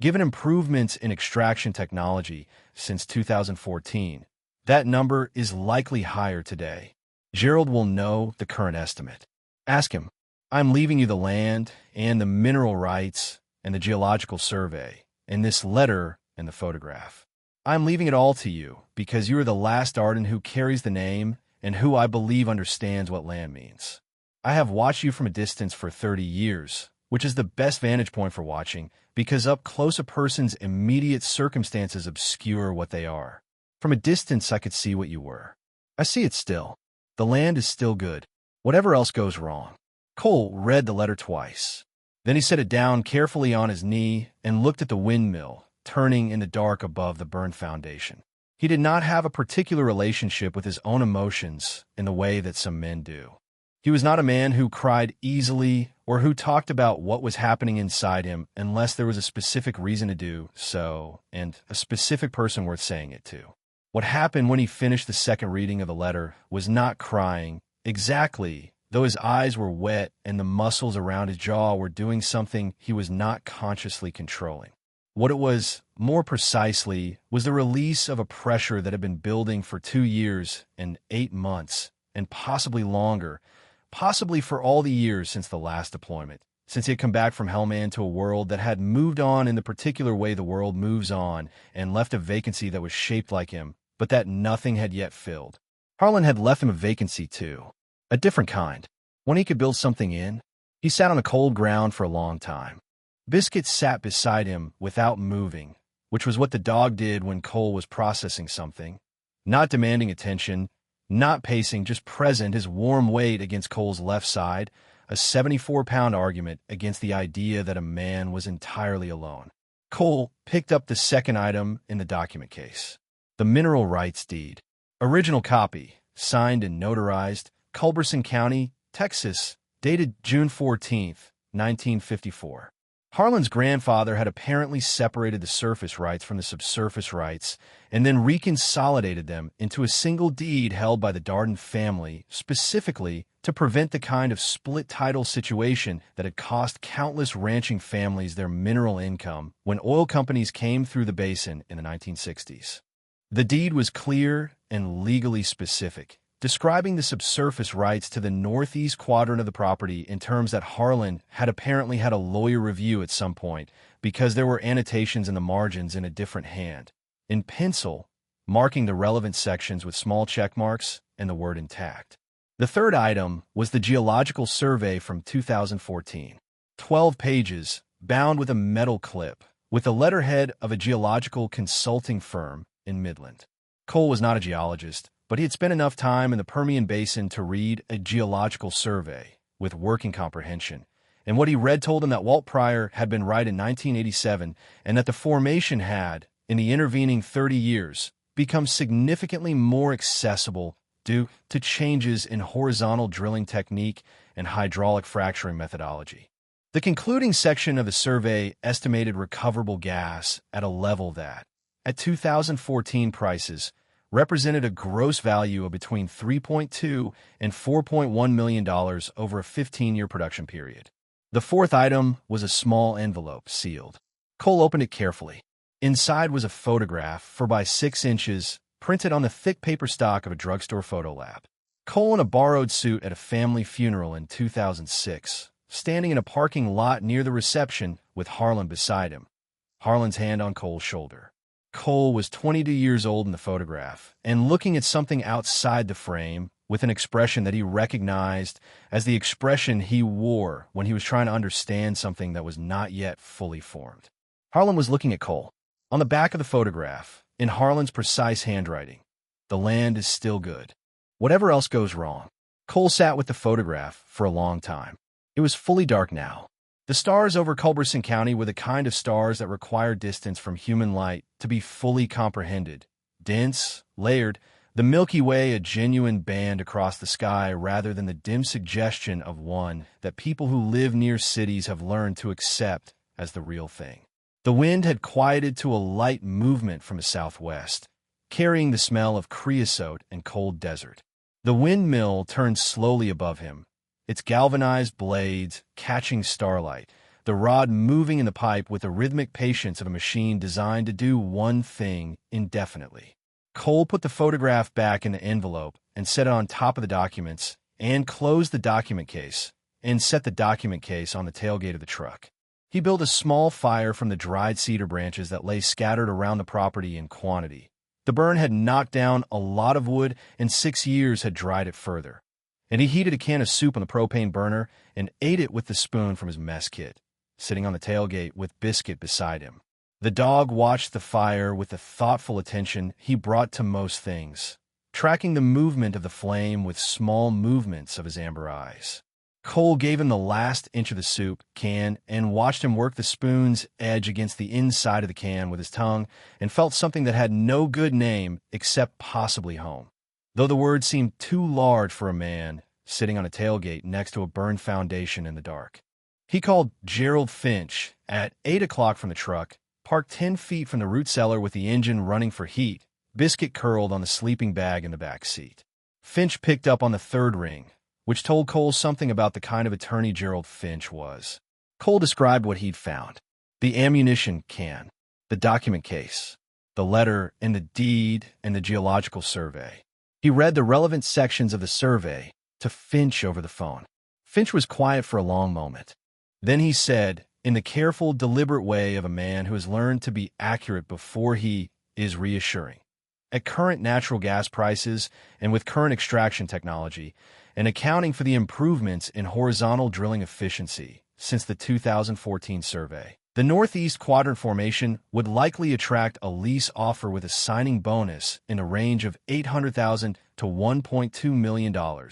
Given improvements in extraction technology since 2014, that number is likely higher today. Gerald will know the current estimate. Ask him. I'm leaving you the land and the mineral rights and the geological survey and this letter and the photograph. I'm leaving it all to you because you are the last Darden who carries the name and who I believe understands what land means. I have watched you from a distance for 30 years, which is the best vantage point for watching because up close a person's immediate circumstances obscure what they are. From a distance I could see what you were. I see it still. The land is still good. Whatever else goes wrong. Cole read the letter twice. Then he set it down carefully on his knee and looked at the windmill, turning in the dark above the burned foundation. He did not have a particular relationship with his own emotions in the way that some men do. He was not a man who cried easily or who talked about what was happening inside him unless there was a specific reason to do so and a specific person worth saying it to. What happened when he finished the second reading of the letter was not crying, exactly, though his eyes were wet and the muscles around his jaw were doing something he was not consciously controlling. What it was, more precisely, was the release of a pressure that had been building for 2 years and 8 months, and possibly longer, possibly for all the years since the last deployment, since he had come back from Hellman to a world that had moved on in the particular way the world moves on and left a vacancy that was shaped like him, but that nothing had yet filled. Harlan had left him a vacancy too, a different kind, one he could build something in. He sat on the cold ground for a long time. Biscuit sat beside him without moving, which was what the dog did when Cole was processing something, not demanding attention, not pacing, just present, his warm weight against Cole's left side, a 74-pound argument against the idea that a man was entirely alone. Cole picked up the second item in the document case, the mineral rights deed. Original copy, signed and notarized, Culberson County, Texas, dated June 14, 1954. Harlan's grandfather had apparently separated the surface rights from the subsurface rights and then reconsolidated them into a single deed held by the Darden family, specifically to prevent the kind of split-title situation that had cost countless ranching families their mineral income when oil companies came through the basin in the 1960s. The deed was clear and legally specific, describing the subsurface rights to the northeast quadrant of the property in terms that Harlan had apparently had a lawyer review at some point because there were annotations in the margins in a different hand, in pencil, marking the relevant sections with small check marks and the word intact. The third item was the geological survey from 2014, 12 pages, bound with a metal clip, with the letterhead of a geological consulting firm in Midland. Cole was not a geologist, but he had spent enough time in the Permian Basin to read a geological survey with working comprehension, and what he read told him that Walt Pryor had been right in 1987 and that the formation had, in the intervening 30 years, become significantly more accessible due to changes in horizontal drilling technique and hydraulic fracturing methodology. The concluding section of the survey estimated recoverable gas at a level that, at 2014 prices, represented a gross value of between $3.2 and $4.1 million over a 15-year production period. The fourth item was a small envelope, sealed. Cole opened it carefully. Inside was a photograph, 4 by 6 inches, printed on the thick paper stock of a drugstore photo lab. Cole in a borrowed suit at a family funeral in 2006, standing in a parking lot near the reception with Harlan beside him, Harlan's hand on Cole's shoulder. Cole was 22 years old in the photograph and looking at something outside the frame with an expression that he recognized as the expression he wore when he was trying to understand something that was not yet fully formed. Harlan was looking at Cole. On the back of the photograph, in Harlan's precise handwriting, "The land is still good. Whatever else goes wrong." Cole sat with the photograph for a long time. It was fully dark now. The stars over Culberson County were the kind of stars that require distance from human light to be fully comprehended. Dense, layered, the Milky Way a genuine band across the sky rather than the dim suggestion of one that people who live near cities have learned to accept as the real thing. The wind had quieted to a light movement from the southwest, carrying the smell of creosote and cold desert. The windmill turned slowly above him, its galvanized blades catching starlight, the rod moving in the pipe with the rhythmic patience of a machine designed to do one thing indefinitely. Cole put the photograph back in the envelope and set it on top of the documents and closed the document case and set the document case on the tailgate of the truck. He built a small fire from the dried cedar branches that lay scattered around the property in quantity. The burn had knocked down a lot of wood, and 6 years had dried it further. And he heated a can of soup on the propane burner and ate it with the spoon from his mess kit, sitting on the tailgate with Biscuit beside him. The dog watched the fire with the thoughtful attention he brought to most things, tracking the movement of the flame with small movements of his amber eyes. Cole gave him the last inch of the soup can and watched him work the spoon's edge against the inside of the can with his tongue and felt something that had no good name except possibly home, though the word seemed too large for a man sitting on a tailgate next to a burned foundation in the dark. He called Gerald Finch at 8 o'clock from the truck, parked 10 feet from the root cellar with the engine running for heat, biscuit curled on the sleeping bag in the back seat. Finch picked up on the third ring, which told Cole something about the kind of attorney Gerald Finch was. Cole described what he'd found: the ammunition can, the document case, the letter and the deed, and the geological survey. He read the relevant sections of the survey to Finch over the phone. Finch was quiet for a long moment. Then he said, in the careful, deliberate way of a man who has learned to be accurate before he is reassuring. At current natural gas prices and with current extraction technology, and accounting for the improvements in horizontal drilling efficiency since the 2014 survey, the Northeast Quadrant Formation would likely attract a lease offer with a signing bonus in a range of $800,000 to $1.2 million,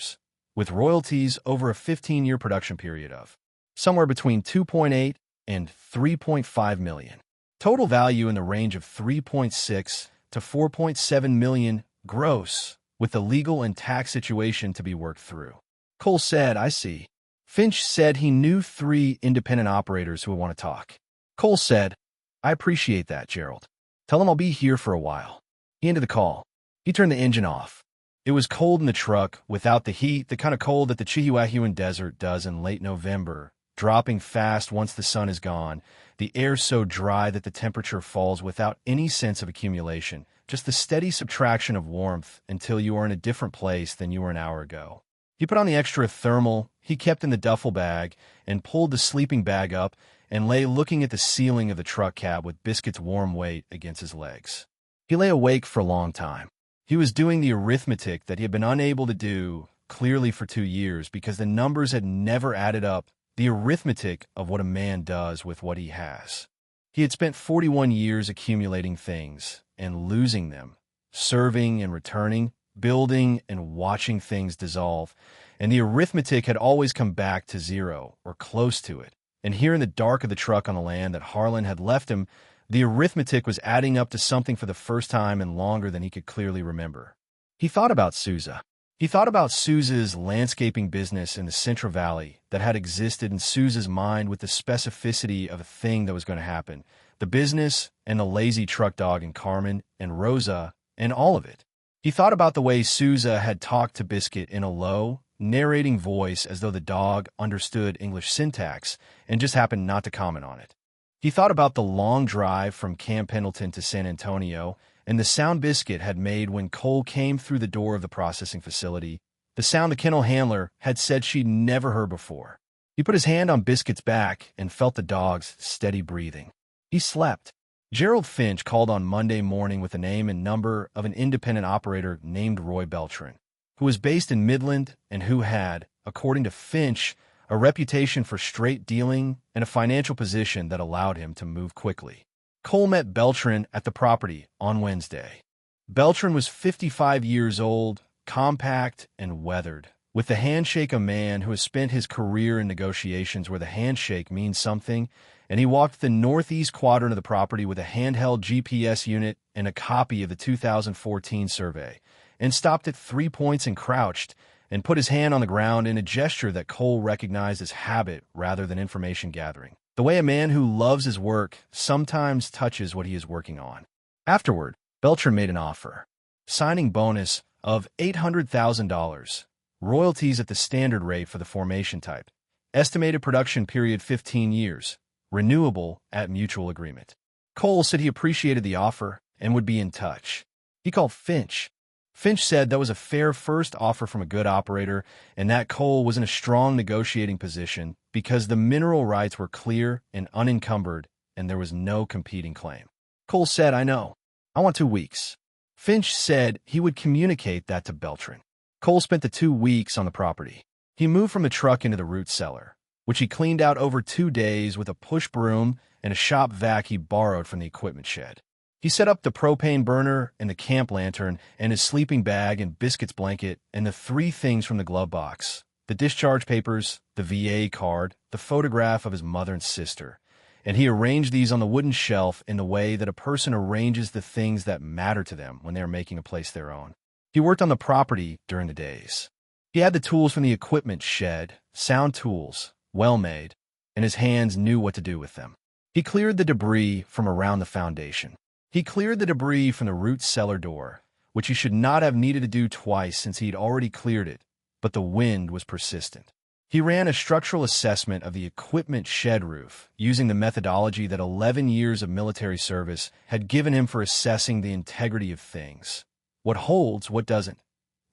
with royalties over a 15-year production period of somewhere between 2.8 and 3.5 million. Total value in the range of 3.6 to 4.7 million gross, with the legal and tax situation to be worked through. Cole said, I see. Finch said he knew 3 independent operators who would want to talk. Cole said, I appreciate that, Gerald. Tell him I'll be here for a while. He ended the call. He turned the engine off. It was cold in the truck, without the heat, the kind of cold that the Chihuahuan Desert does in late November, dropping fast once the sun is gone, the air so dry that the temperature falls without any sense of accumulation, just the steady subtraction of warmth until you are in a different place than you were an hour ago. He put on the extra thermal he kept in the duffel bag and pulled the sleeping bag up and lay looking at the ceiling of the truck cab with Biscuit's warm weight against his legs. He lay awake for a long time. He was doing the arithmetic that he had been unable to do clearly for 2 years because the numbers had never added up, the arithmetic of what a man does with what he has. He had spent 41 years accumulating things and losing them, serving and returning, building and watching things dissolve, and the arithmetic had always come back to zero or close to it. And here in the dark of the truck on the land that Harlan had left him, the arithmetic was adding up to something for the first time in longer than he could clearly remember. He thought about Sousa. He thought about Sousa's landscaping business in the Central Valley that had existed in Sousa's mind with the specificity of a thing that was going to happen, the business and the lazy truck dog in Carmen and Rosa and all of it. He thought about the way Sousa had talked to Biscuit in a low, narrating voice as though the dog understood English syntax and just happened not to comment on it. He thought about the long drive from Camp Pendleton to San Antonio and the sound Biscuit had made when Cole came through the door of the processing facility, the sound the kennel handler had said she'd never heard before. He put his hand on Biscuit's back and felt the dog's steady breathing. He slept. Gerald Finch called on Monday morning with the name and number of an independent operator named Roy Beltran, who was based in Midland and who had, according to Finch, a reputation for straight dealing and a financial position that allowed him to move quickly. Cole met Beltran at the property on Wednesday. Beltran was 55 years old, compact and weathered, with the handshake of a man who has spent his career in negotiations where the handshake means something, and he walked the northeast quadrant of the property with a handheld GPS unit and a copy of the 2014 survey, and stopped at 3 points and crouched, and put his hand on the ground in a gesture that Cole recognized as habit rather than information gathering, the way a man who loves his work sometimes touches what he is working on. Afterward, Beltran made an offer. Signing bonus of $800,000, royalties at the standard rate for the formation type, estimated production period 15 years, renewable at mutual agreement. Cole said he appreciated the offer and would be in touch. He called Finch. Finch said that was a fair first offer from a good operator and that Cole was in a strong negotiating position because the mineral rights were clear and unencumbered and there was no competing claim. Cole said, I know. I want 2 weeks. Finch said he would communicate that to Beltran. Cole spent the 2 weeks on the property. He moved from the truck into the root cellar, which he cleaned out over 2 days with a push broom and a shop vac he borrowed from the equipment shed. He set up the propane burner and the camp lantern and his sleeping bag and Biscuit's blanket and the 3 things from the glove box, the discharge papers, the VA card, the photograph of his mother and sister, and he arranged these on the wooden shelf in the way that a person arranges the things that matter to them when they are making a place their own. He worked on the property during the days. He had the tools from the equipment shed, sound tools, well made, and his hands knew what to do with them. He cleared the debris from around the foundation. He cleared the debris from the root cellar door, which he should not have needed to do twice since he'd already cleared it, but the wind was persistent. He ran a structural assessment of the equipment shed roof, using the methodology that 11 years of military service had given him for assessing the integrity of things. What holds, what doesn't,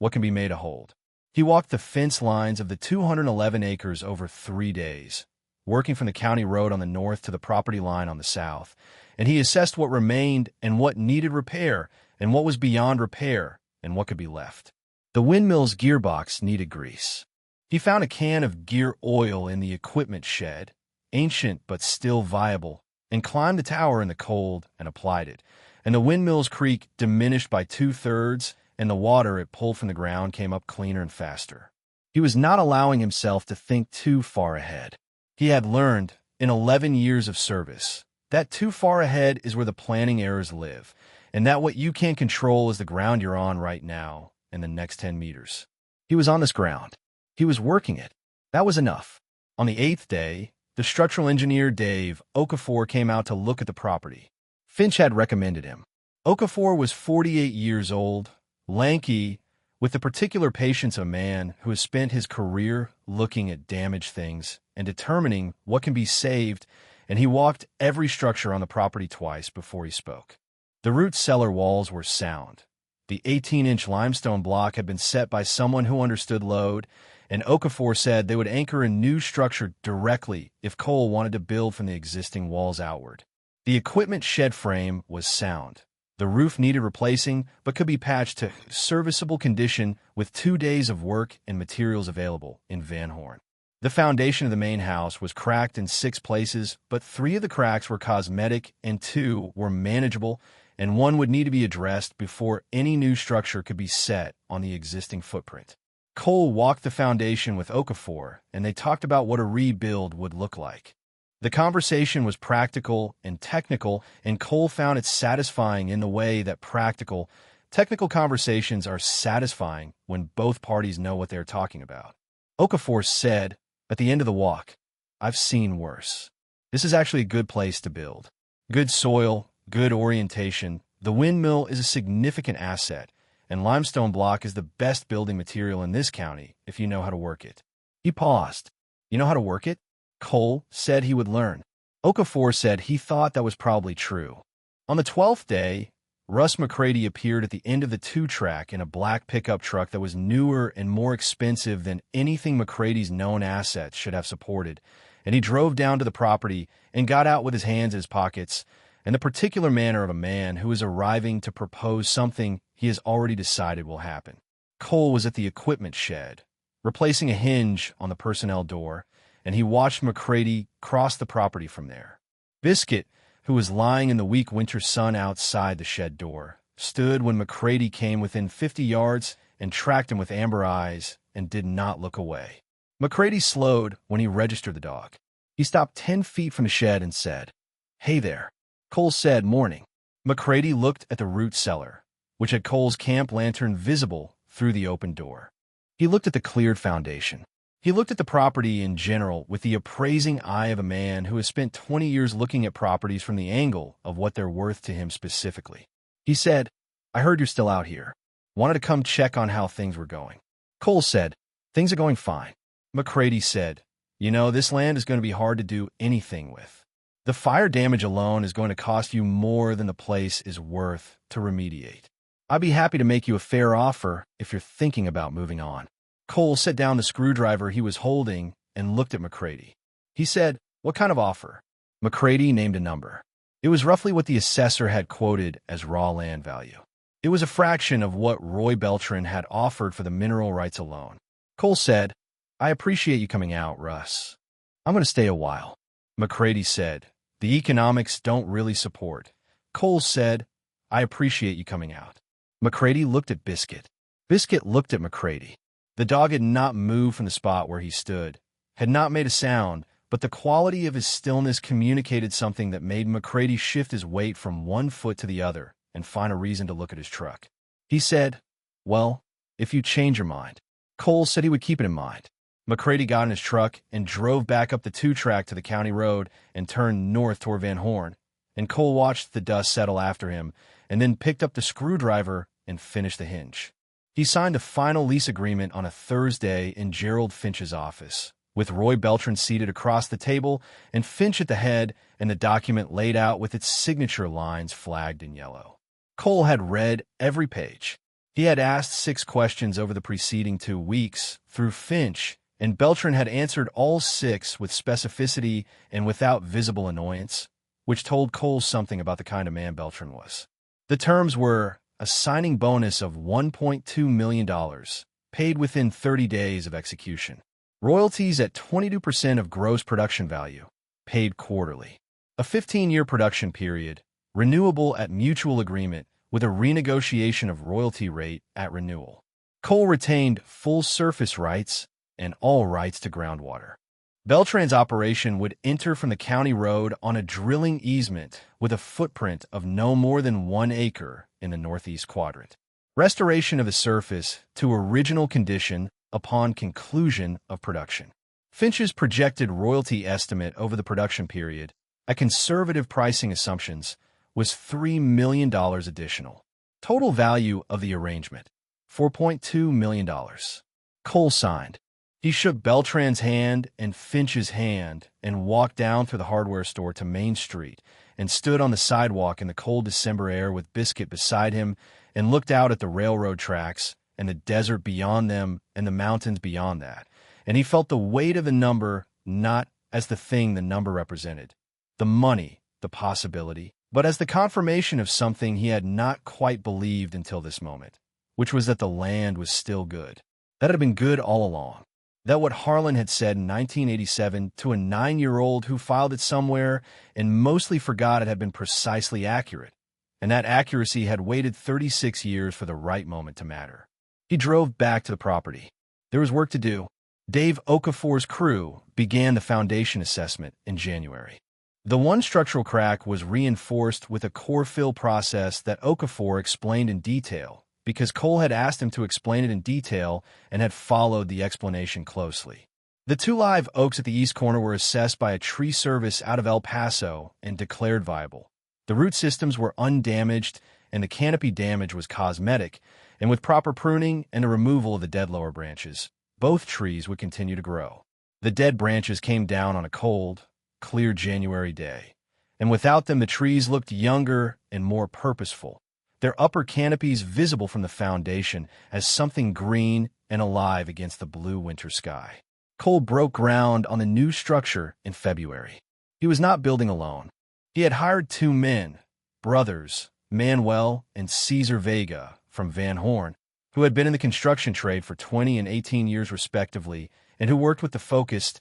what can be made to hold. He walked the fence lines of the 211 acres over 3 days, working from the county road on the north to the property line on the south, and he assessed what remained and what needed repair and what was beyond repair and what could be left. The windmill's gearbox needed grease. He found a can of gear oil in the equipment shed, ancient but still viable, and climbed the tower in the cold and applied it, and the windmill's creak diminished by 2/3, and the water it pulled from the ground came up cleaner and faster. He was not allowing himself to think too far ahead. He had learned, in 11 years of service, that too far ahead is where the planning errors live, and that what you can't control is the ground you're on right now and the next 10 meters. He was on this ground. He was working it. That was enough. On the 8th day, the structural engineer Dave Okafor came out to look at the property. Finch had recommended him. Okafor was 48 years old, lanky, with the particular patience of a man who has spent his career looking at damaged things and determining what can be saved, and he walked every structure on the property twice before he spoke. The root cellar walls were sound. The 18-inch limestone block had been set by someone who understood load, and Okafor said they would anchor a new structure directly if Cole wanted to build from the existing walls outward. The equipment shed frame was sound. The roof needed replacing, but could be patched to serviceable condition with 2 days of work and materials available in Van Horn. The foundation of the main house was cracked in 6 places, but 3 of the cracks were cosmetic and 2 were manageable, and 1 would need to be addressed before any new structure could be set on the existing footprint. Cole walked the foundation with Okafor, and they talked about what a rebuild would look like. The conversation was practical and technical, and Cole found it satisfying in the way that practical, technical conversations are satisfying when both parties know what they're talking about. Okafor said, at the end of the walk, "I've seen worse. This is actually a good place to build. Good soil, good orientation. The windmill is a significant asset, and limestone block is the best building material in this county if you know how to work it." He paused. "You know how to work it?" Cole said he would learn. Okafor said he thought that was probably true. On the 12th day, Russ McCready appeared at the end of the 2-track in a black pickup truck that was newer and more expensive than anything McCready's known assets should have supported, and he drove down to the property and got out with his hands in his pockets, in the particular manner of a man who is arriving to propose something he has already decided will happen. Cole was at the equipment shed, replacing a hinge on the personnel door, and he watched McCready cross the property from there. Biscuit, who was lying in the weak winter sun outside the shed door, stood when McCready came within 50 yards and tracked him with amber eyes and did not look away. McCready slowed when he registered the dog. He stopped 10 feet from the shed and said, "Hey there." Cole said, "Morning." McCready looked at the root cellar, which had Cole's camp lantern visible through the open door. He looked at the cleared foundation. He looked at the property in general with the appraising eye of a man who has spent 20 years looking at properties from the angle of what they're worth to him specifically. He said, "I heard you're still out here. Wanted to come check on how things were going." Cole said, "Things are going fine." McCready said, "You know, this land is going to be hard to do anything with. The fire damage alone is going to cost you more than the place is worth to remediate. I'd be happy to make you a fair offer if you're thinking about moving on." Cole set down the screwdriver he was holding and looked at McCready. He said, "What kind of offer?" McCready named a number. It was roughly what the assessor had quoted as raw land value. It was a fraction of what Roy Beltran had offered for the mineral rights alone. Cole said, "I appreciate you coming out, Russ. I'm going to stay a while." McCready said, "The economics don't really support." Cole said, "I appreciate you coming out." McCready looked at Biscuit. Biscuit looked at McCready. The dog had not moved from the spot where he stood, had not made a sound, but the quality of his stillness communicated something that made McCready shift his weight from one foot to the other and find a reason to look at his truck. He said, "Well, if you change your mind." Cole said he would keep it in mind. McCready got in his truck and drove back up the 2-track to the county road and turned north toward Van Horn, and Cole watched the dust settle after him and then picked up the screwdriver and finished the hinge. He signed a final lease agreement on a Thursday in Gerald Finch's office, with Roy Beltran seated across the table and Finch at the head, and the document laid out with its signature lines flagged in yellow. Cole had read every page. He had asked 6 questions over the preceding 2 weeks through Finch, and Beltran had answered all 6 with specificity and without visible annoyance, which told Cole something about the kind of man Beltran was. The terms were a signing bonus of $1.2 million, paid within 30 days of execution. Royalties at 22% of gross production value, paid quarterly. A 15-year production period, renewable at mutual agreement, with a renegotiation of royalty rate at renewal. Cole retained full surface rights and all rights to groundwater. Beltran's operation would enter from the county road on a drilling easement with a footprint of no more than 1 acre in the northeast quadrant. Restoration of the surface to original condition upon conclusion of production. Finch's projected royalty estimate over the production period, at conservative pricing assumptions, was $3 million additional. Total value of the arrangement, $4.2 million. Cole signed. He shook Beltran's hand and Finch's hand and walked down through the hardware store to Main Street and stood on the sidewalk in the cold December air with Biscuit beside him and looked out at the railroad tracks and the desert beyond them and the mountains beyond that. And he felt the weight of the number not as the thing the number represented, the money, the possibility, but as the confirmation of something he had not quite believed until this moment, which was that the land was still good. That it had been good all along. That what Harlan had said in 1987 to a 9-year-old who filed it somewhere and mostly forgot it had been precisely accurate, and that accuracy had waited 36 years for the right moment to matter. He drove back to the property. There was work to do. Dave Okafor's crew began the foundation assessment in January. The one structural crack was reinforced with a core fill process that Okafor explained in detail, because Cole had asked him to explain it in detail and had followed the explanation closely. The 2 live oaks at the east corner were assessed by a tree service out of El Paso and declared viable. The root systems were undamaged and the canopy damage was cosmetic, and with proper pruning and the removal of the dead lower branches, both trees would continue to grow. The dead branches came down on a cold, clear January day, and without them the trees looked younger and more purposeful, their upper canopies visible from the foundation as something green and alive against the blue winter sky. Cole broke ground on the new structure in February. He was not building alone. He had hired 2 men, brothers, Manuel and Cesar Vega, from Van Horn, who had been in the construction trade for 20 and 18 years respectively, and who worked with the focused,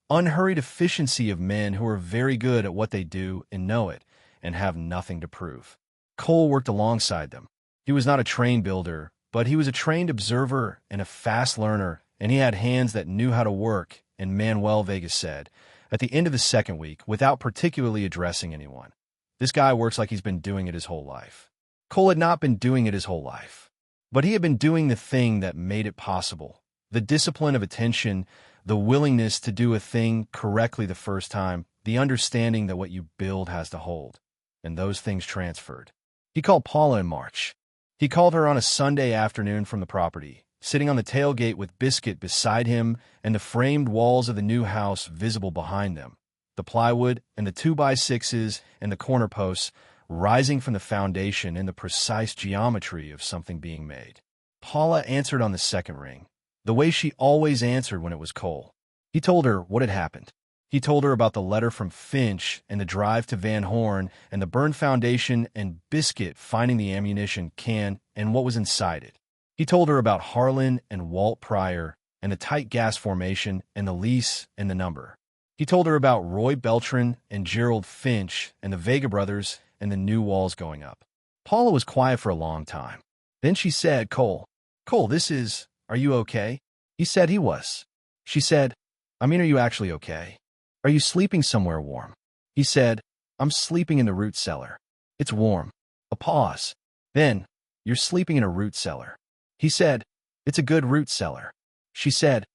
unhurried efficiency of men who are very good at what they do and know it, and have nothing to prove. Cole worked alongside them. He was not a trained builder, but he was a trained observer and a fast learner, and he had hands that knew how to work, and Manuel Vega said, at the end of the second week, without particularly addressing anyone, "This guy works like he's been doing it his whole life." Cole had not been doing it his whole life, but he had been doing the thing that made it possible, the discipline of attention, the willingness to do a thing correctly the first time, the understanding that what you build has to hold, and those things transferred. He called Paula in March. He called her on a Sunday afternoon from the property, sitting on the tailgate with Biscuit beside him and the framed walls of the new house visible behind them, the plywood and the 2x6s and the corner posts rising from the foundation in the precise geometry of something being made. Paula answered on the second ring, the way she always answered when it was Cole. He told her what had happened. He told her about the letter from Finch and the drive to Van Horn and the burned foundation and Biscuit finding the ammunition can and what was inside it. He told her about Harlan and Walt Pryor and the tight gas formation and the lease and the number. He told her about Roy Beltran and Gerald Finch and the Vega brothers and the new walls going up. Paula was quiet for a long time. Then she said, Cole, are you okay?" He said he was. She said, "I mean, are you actually okay? Are you sleeping somewhere warm?" He said, "I'm sleeping in the root cellar. It's warm." A pause. Then, "You're sleeping in a root cellar." He said, "It's a good root cellar." She said,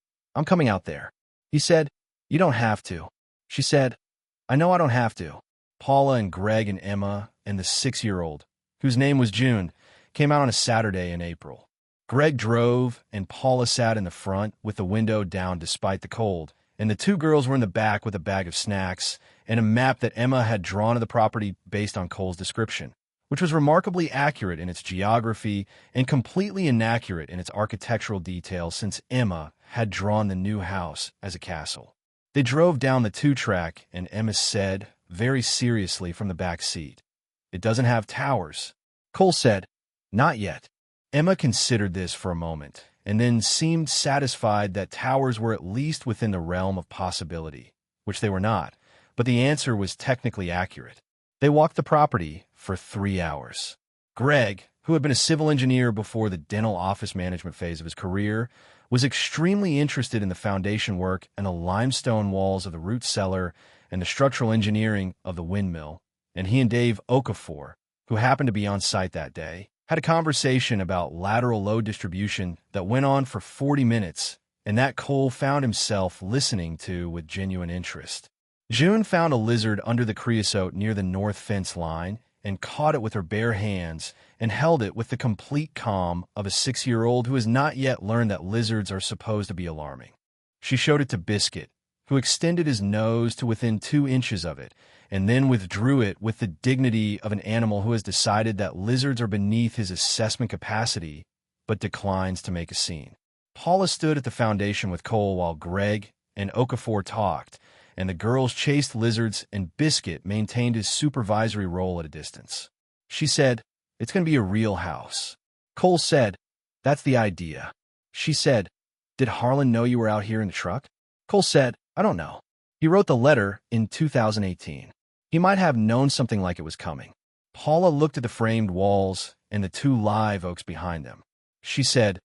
I'm coming out there. He said, You don't have to. She said, I know I don't have to. Paula and Greg and Emma and the 6-year-old, whose name was June, came out on a Saturday in April. Greg drove, and Paula sat in the front with the window down despite the cold, and the two girls were in the back with a bag of snacks and a map that Emma had drawn of the property based on Cole's description, which was remarkably accurate in its geography and completely inaccurate in its architectural details since Emma had drawn the new house as a castle. They drove down the 2-track, and Emma said, very seriously from the back seat, It doesn't have towers. Cole said, Not yet. Emma considered this for a moment, and then seemed satisfied that towers were at least within the realm of possibility, which they were not, but the answer was technically accurate. They walked the property for 3 hours. Greg, who had been a civil engineer before the dental office management phase of his career, was extremely interested in the foundation work and the limestone walls of the root cellar and the structural engineering of the windmill, and he and Dave Okafor, who happened to be on site that day, had a conversation about lateral load distribution that went on for 40 minutes, and that Cole found himself listening to with genuine interest. June found a lizard under the creosote near the north fence line and caught it with her bare hands and held it with the complete calm of a 6-year-old who has not yet learned that lizards are supposed to be alarming. She showed it to Biscuit, who extended his nose to within 2 inches of it, and then withdrew it with the dignity of an animal who has decided that lizards are beneath his assessment capacity, but declines to make a scene. Paula stood at the foundation with Cole while Greg and Okafor talked, and the girls chased lizards, and Biscuit maintained his supervisory role at a distance. She said, It's going to be a real house. Cole said, That's the idea. She said, Did Harlan know you were out here in the truck? Cole said, I don't know. He wrote the letter in 2018. He might have known something like it was coming. Paula looked at the framed walls and the 2 live oaks behind them. She said,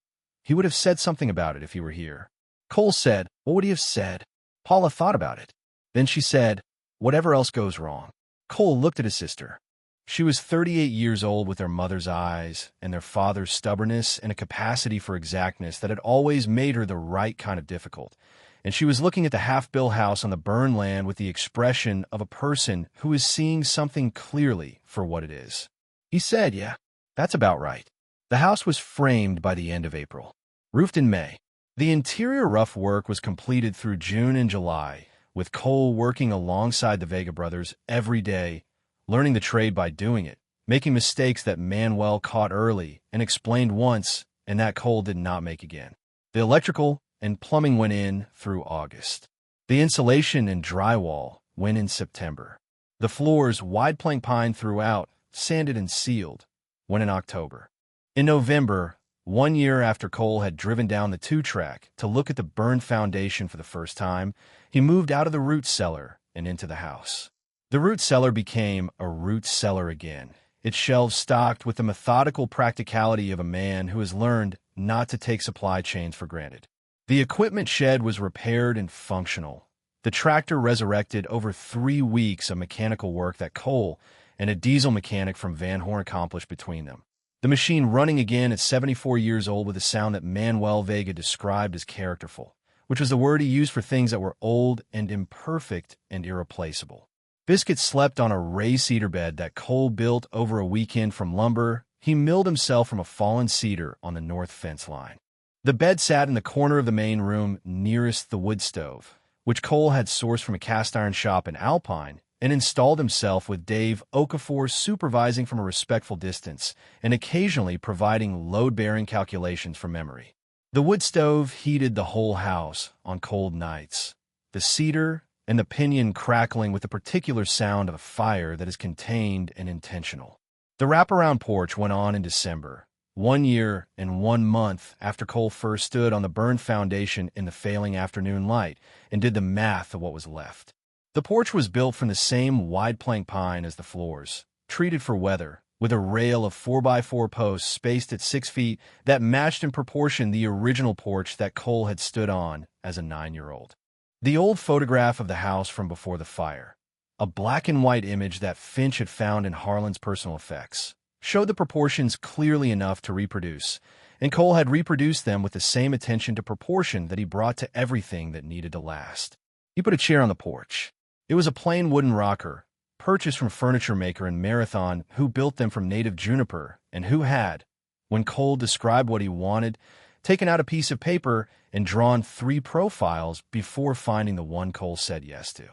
He would have said something about it if he were here. Cole said, What would he have said? Paula thought about it. Then she said, Whatever else goes wrong. Cole looked at his sister. She was 38 years old with their mother's eyes and their father's stubbornness and a capacity for exactness that had always made her the right kind of difficult. And she was looking at the half-built house on the burned land with the expression of a person who is seeing something clearly for what it is. He said, Yeah, that's about right. The house was framed by the end of April, roofed in May. The interior rough work was completed through June and July, with Cole working alongside the Vega brothers every day, learning the trade by doing it, making mistakes that Manuel caught early and explained once, and that Cole did not make again. The electrical and plumbing went in through August. The insulation and drywall went in September. The floors, wide plank pine throughout, sanded and sealed, went in October. In November, 1 year after Cole had driven down the 2-track to look at the burned foundation for the first time, he moved out of the root cellar and into the house. The root cellar became a root cellar again, its shelves stocked with the methodical practicality of a man who has learned not to take supply chains for granted. The equipment shed was repaired and functional. The tractor resurrected over 3 weeks of mechanical work that Cole and a diesel mechanic from Van Horn accomplished between them. The machine running again at 74 years old with a sound that Manuel Vega described as characterful, which was the word he used for things that were old and imperfect and irreplaceable. Biscuit slept on a raised cedar bed that Cole built over a weekend from lumber he milled himself from a fallen cedar on the north fence line. The bed sat in the corner of the main room nearest the wood stove, which Cole had sourced from a cast-iron shop in Alpine, and installed himself with Dave Okafor supervising from a respectful distance and occasionally providing load-bearing calculations from memory. The wood stove heated the whole house on cold nights, the cedar and the pinion crackling with the particular sound of a fire that is contained and intentional. The wraparound porch went on in December, 1 year and 1 month after Cole first stood on the burned foundation in the failing afternoon light and did the math of what was left. The porch was built from the same wide plank pine as the floors, treated for weather, with a rail of 4x4 posts spaced at 6 feet that matched in proportion the original porch that Cole had stood on as a 9-year-old. The old photograph of the house from before the fire, a black and white image that Finch had found in Harlan's personal effects, showed the proportions clearly enough to reproduce, and Cole had reproduced them with the same attention to proportion that he brought to everything that needed to last. He put a chair on the porch. It was a plain wooden rocker, purchased from furniture maker in Marathon who built them from native juniper and who had, when Cole described what he wanted, taken out a piece of paper and drawn 3 profiles before finding the one Cole said yes to.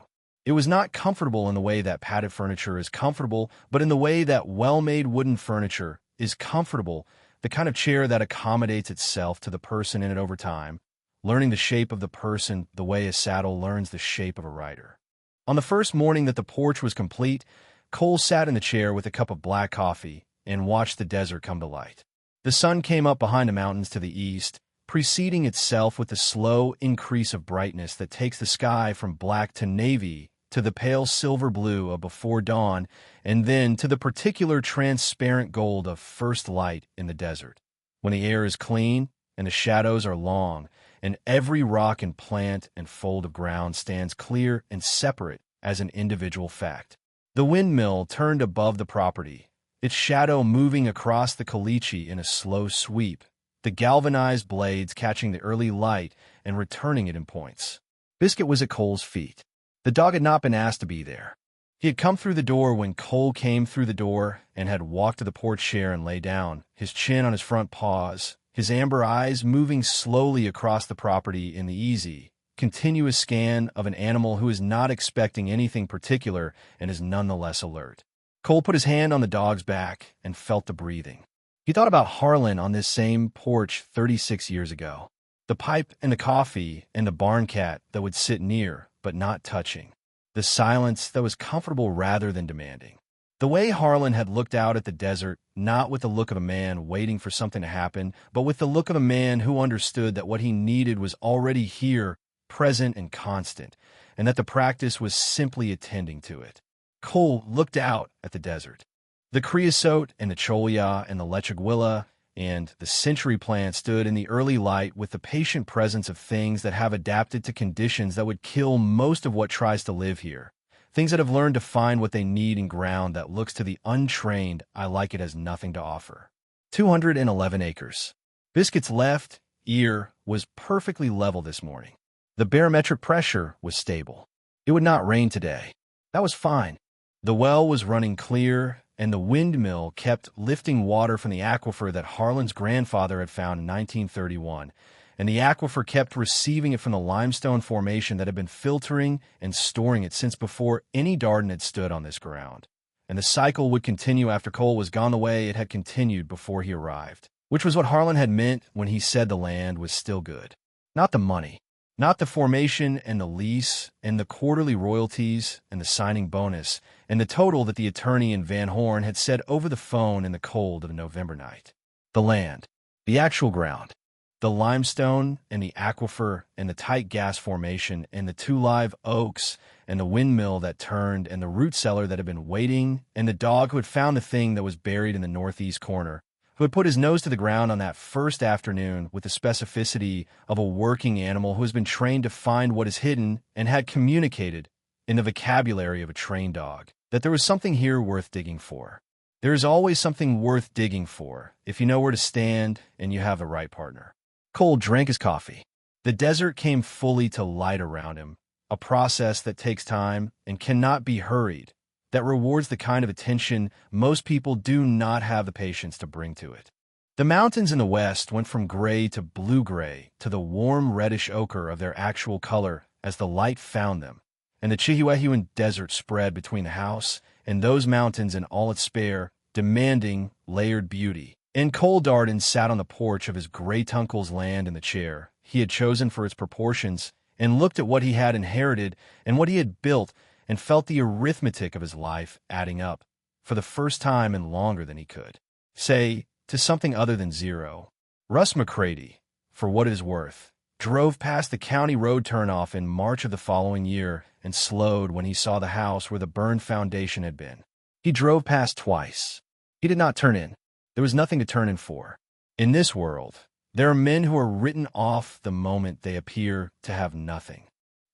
It was not comfortable in the way that padded furniture is comfortable, but in the way that well-made wooden furniture is comfortable, the kind of chair that accommodates itself to the person in it over time, learning the shape of the person the way a saddle learns the shape of a rider. On the first morning that the porch was complete, Cole sat in the chair with a cup of black coffee and watched the desert come to light. The sun came up behind the mountains to the east, preceding itself with the slow increase of brightness that takes the sky from black to navy to the pale silver blue of before dawn, and then to the particular transparent gold of first light in the desert, when the air is clean and the shadows are long, and every rock and plant and fold of ground stands clear and separate as an individual fact. The windmill turned above the property, its shadow moving across the caliche in a slow sweep, the galvanized blades catching the early light and returning it in points. Biscuit was at Cole's feet. The dog had not been asked to be there. He had come through the door when Cole came through the door and had walked to the porch chair and lay down, his chin on his front paws, his amber eyes moving slowly across the property in the easy, continuous scan of an animal who is not expecting anything particular and is nonetheless alert. Cole put his hand on the dog's back and felt the breathing. He thought about Harlan on this same porch 36 years ago. The pipe and the coffee and the barn cat that would sit near, but not touching. The silence that was comfortable rather than demanding. The way Harlan had looked out at the desert, not with the look of a man waiting for something to happen, but with the look of a man who understood that what he needed was already here, present and constant, and that the practice was simply attending to it. Cole looked out at the desert. The creosote and the cholla and the lechuguilla and the century plant stood in the early light with the patient presence of things that have adapted to conditions that would kill most of what tries to live here. Things that have learned to find what they need in ground that looks to the untrained, I like it, has nothing to offer. 211 acres. Biscuit's left ear was perfectly level this morning. The barometric pressure was stable. It would not rain today. That was fine. The well was running clear, and the windmill kept lifting water from the aquifer that Harlan's grandfather had found in 1931, and the aquifer kept receiving it from the limestone formation that had been filtering and storing it since before any Darden had stood on this ground. And the cycle would continue after Cole was gone the way it had continued before he arrived, which was what Harlan had meant when he said the land was still good. Not the money, not the formation and the lease and the quarterly royalties and the signing bonus and the total that the attorney in Van Horn had said over the phone in the cold of a November night. The land, the actual ground, the limestone and the aquifer and the tight gas formation and the 2 live oaks and the windmill that turned and the root cellar that had been waiting and the dog who had found the thing that was buried in the northeast corner, who had put his nose to the ground on that first afternoon with the specificity of a working animal who has been trained to find what is hidden and had communicated, in the vocabulary of a trained dog, that there was something here worth digging for. There is always something worth digging for if you know where to stand and you have the right partner. Cole drank his coffee. The desert came fully to light around him, a process that takes time and cannot be hurried, that rewards the kind of attention most people do not have the patience to bring to it. The mountains in the west went from gray to blue-gray to the warm reddish ochre of their actual color as the light found them, and the Chihuahuan desert spread between the house and those mountains in all its spare, demanding, layered beauty. And Cole Darden sat on the porch of his great-uncle's land in the chair he had chosen for its proportions and looked at what he had inherited and what he had built and felt the arithmetic of his life adding up, for the first time and longer than he could say, to something other than zero. Russ McCready, for what it is worth, drove past the county road turnoff in March of the following year and slowed when he saw the house where the burned foundation had been. He drove past twice. He did not turn in. There was nothing to turn in for. In this world, there are men who are written off the moment they appear to have nothing.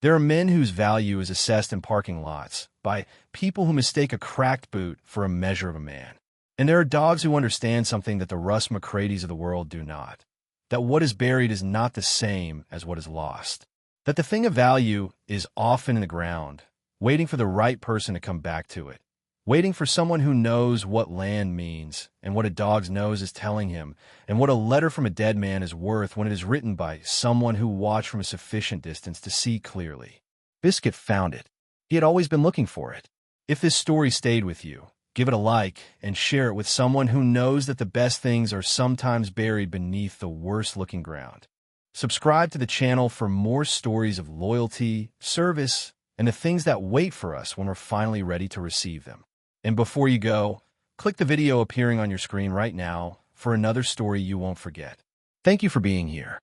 There are men whose value is assessed in parking lots by people who mistake a cracked boot for a measure of a man. And there are dogs who understand something that the Russ McCrady's of the world do not. That what is buried is not the same as what is lost. That the thing of value is often in the ground, waiting for the right person to come back to it. Waiting for someone who knows what land means, and what a dog's nose is telling him, and what a letter from a dead man is worth when it is written by someone who watched from a sufficient distance to see clearly. Biscuit found it. He had always been looking for it. If this story stayed with you, give it a like and share it with someone who knows that the best things are sometimes buried beneath the worst-looking ground. Subscribe to the channel for more stories of loyalty, service, and the things that wait for us when we're finally ready to receive them. And before you go, click the video appearing on your screen right now for another story you won't forget. Thank you for being here.